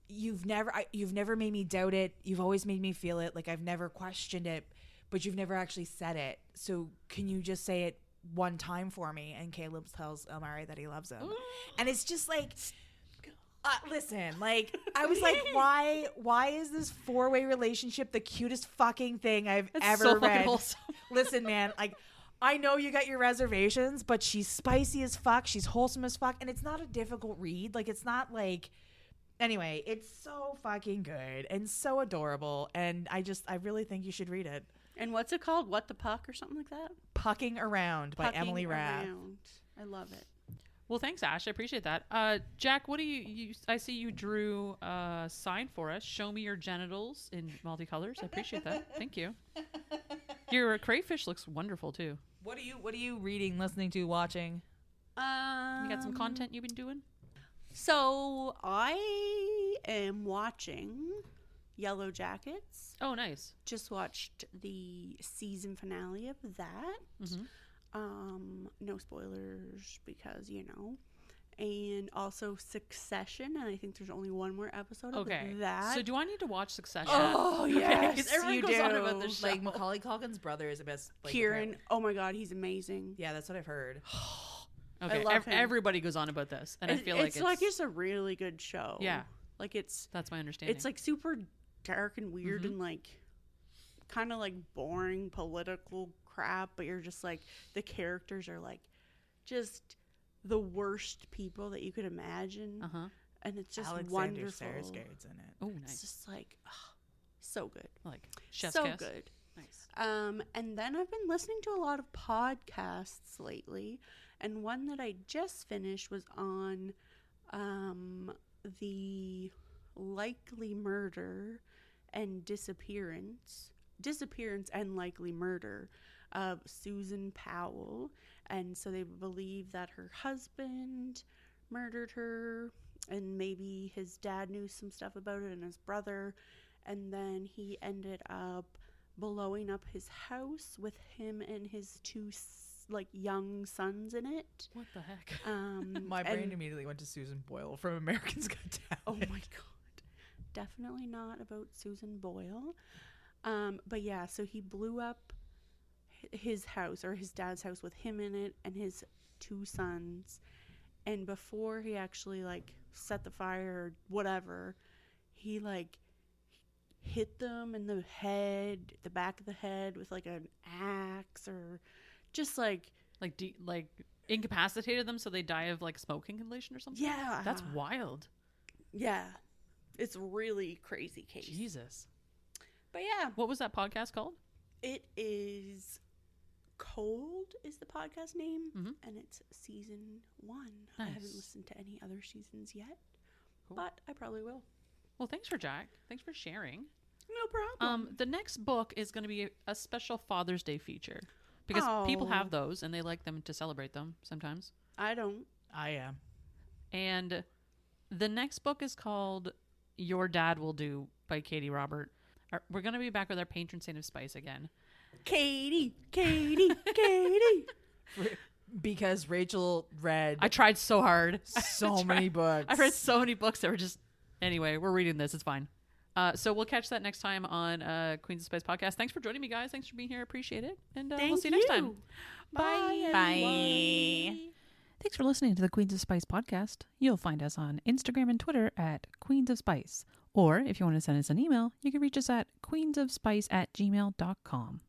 you've never made me doubt it. You've always made me feel it. Like, I've never questioned it, but you've never actually said it. So can you just say it one time for me? And Caleb tells Amari that he loves him. And it's just like, listen, like, I was like, why is this 4-way relationship the cutest fucking thing I've ever so read? fucking wholesome. Listen, man, like, I know you got your reservations, but she's spicy as fuck. She's wholesome as fuck. And it's not a difficult read. Like, it's not like, anyway, it's so fucking good and so adorable. And I really think you should read it. And what's it called? What the Puck or something like that? Pucking Around by Pucking Emily Rath. Around. I love it. Well, thanks, Ash. I appreciate that. Jack, what do you I see you drew a sign for us. Show me your genitals in multicolors. I appreciate that. Thank you. Your crayfish looks wonderful too. What are you reading, listening to, watching? You got some content you've been doing? So I am watching Yellow Jackets. Oh, nice. Just watched the season finale of that. Mm-hmm. No spoilers because, and also Succession, and I think there's only one more episode of that. So do I need to watch Succession? Oh, yes, 'Cause everyone you goes do. on about this show. Like, Macaulay Culkin's brother is the best. Like, Kieran, apparently. oh my God, he's amazing. Yeah, that's what I've heard. Okay, I love him. everybody goes on about this, and I feel like it's a really good show. Yeah. Like that's my understanding. it's like super dark and weird and like kind of like boring political crap, but you're just like, the characters are like just the worst people that you could imagine. And it's just Alexander wonderful. Skarsgård's in it. Oh, It's nice. just like, so good. Like chef's So kiss. good. Nice. And then I've been listening to a lot of podcasts lately, and one that I just finished was on the likely murder and disappearance and likely murder of Susan Powell. And so they believe that her husband murdered her, and maybe his dad knew some stuff about it, and his brother, and then he ended up blowing up his house with him and his two young sons in it. What the heck? My brain immediately went to Susan Boyle from American's Got Talent. Oh my God. Definitely not about Susan Boyle. But yeah, so he blew up his house, or his dad's house, with him in it and his two sons. And before he actually set the fire or whatever, he hit them in the head, the back of the head, with an axe, or just incapacitated them so they die of smoking inhalation or something. Yeah, That's wild. Yeah, it's really crazy case. Jesus. But yeah, What was that podcast called? it is Cold is the podcast name, Mhm. and it's season 1. I haven't Nice. listened to any other seasons yet, Cool. but I probably will. Well, thanks for sharing. No problem. The next book is going to be a special Father's Day feature because people have those and they like them to celebrate them sometimes. I don't. I am. And the next book is called Your Dad Will Do by Katie Robert. We're going to be back with our patron saint of spice again. Katie. Because Rachel read I tried so hard. so many books. I read so many books that were just... Anyway, we're reading this. It's fine. So we'll catch that next time on Queens of Spice podcast. Thanks for joining me, guys. Thanks for being here. Appreciate it. And we'll see you next time. Bye. Bye. Thanks for listening to the Queens of Spice podcast. You'll find us on Instagram and Twitter at Queens of Spice. Or if you want to send us an email, you can reach us at queensofspice@gmail.com.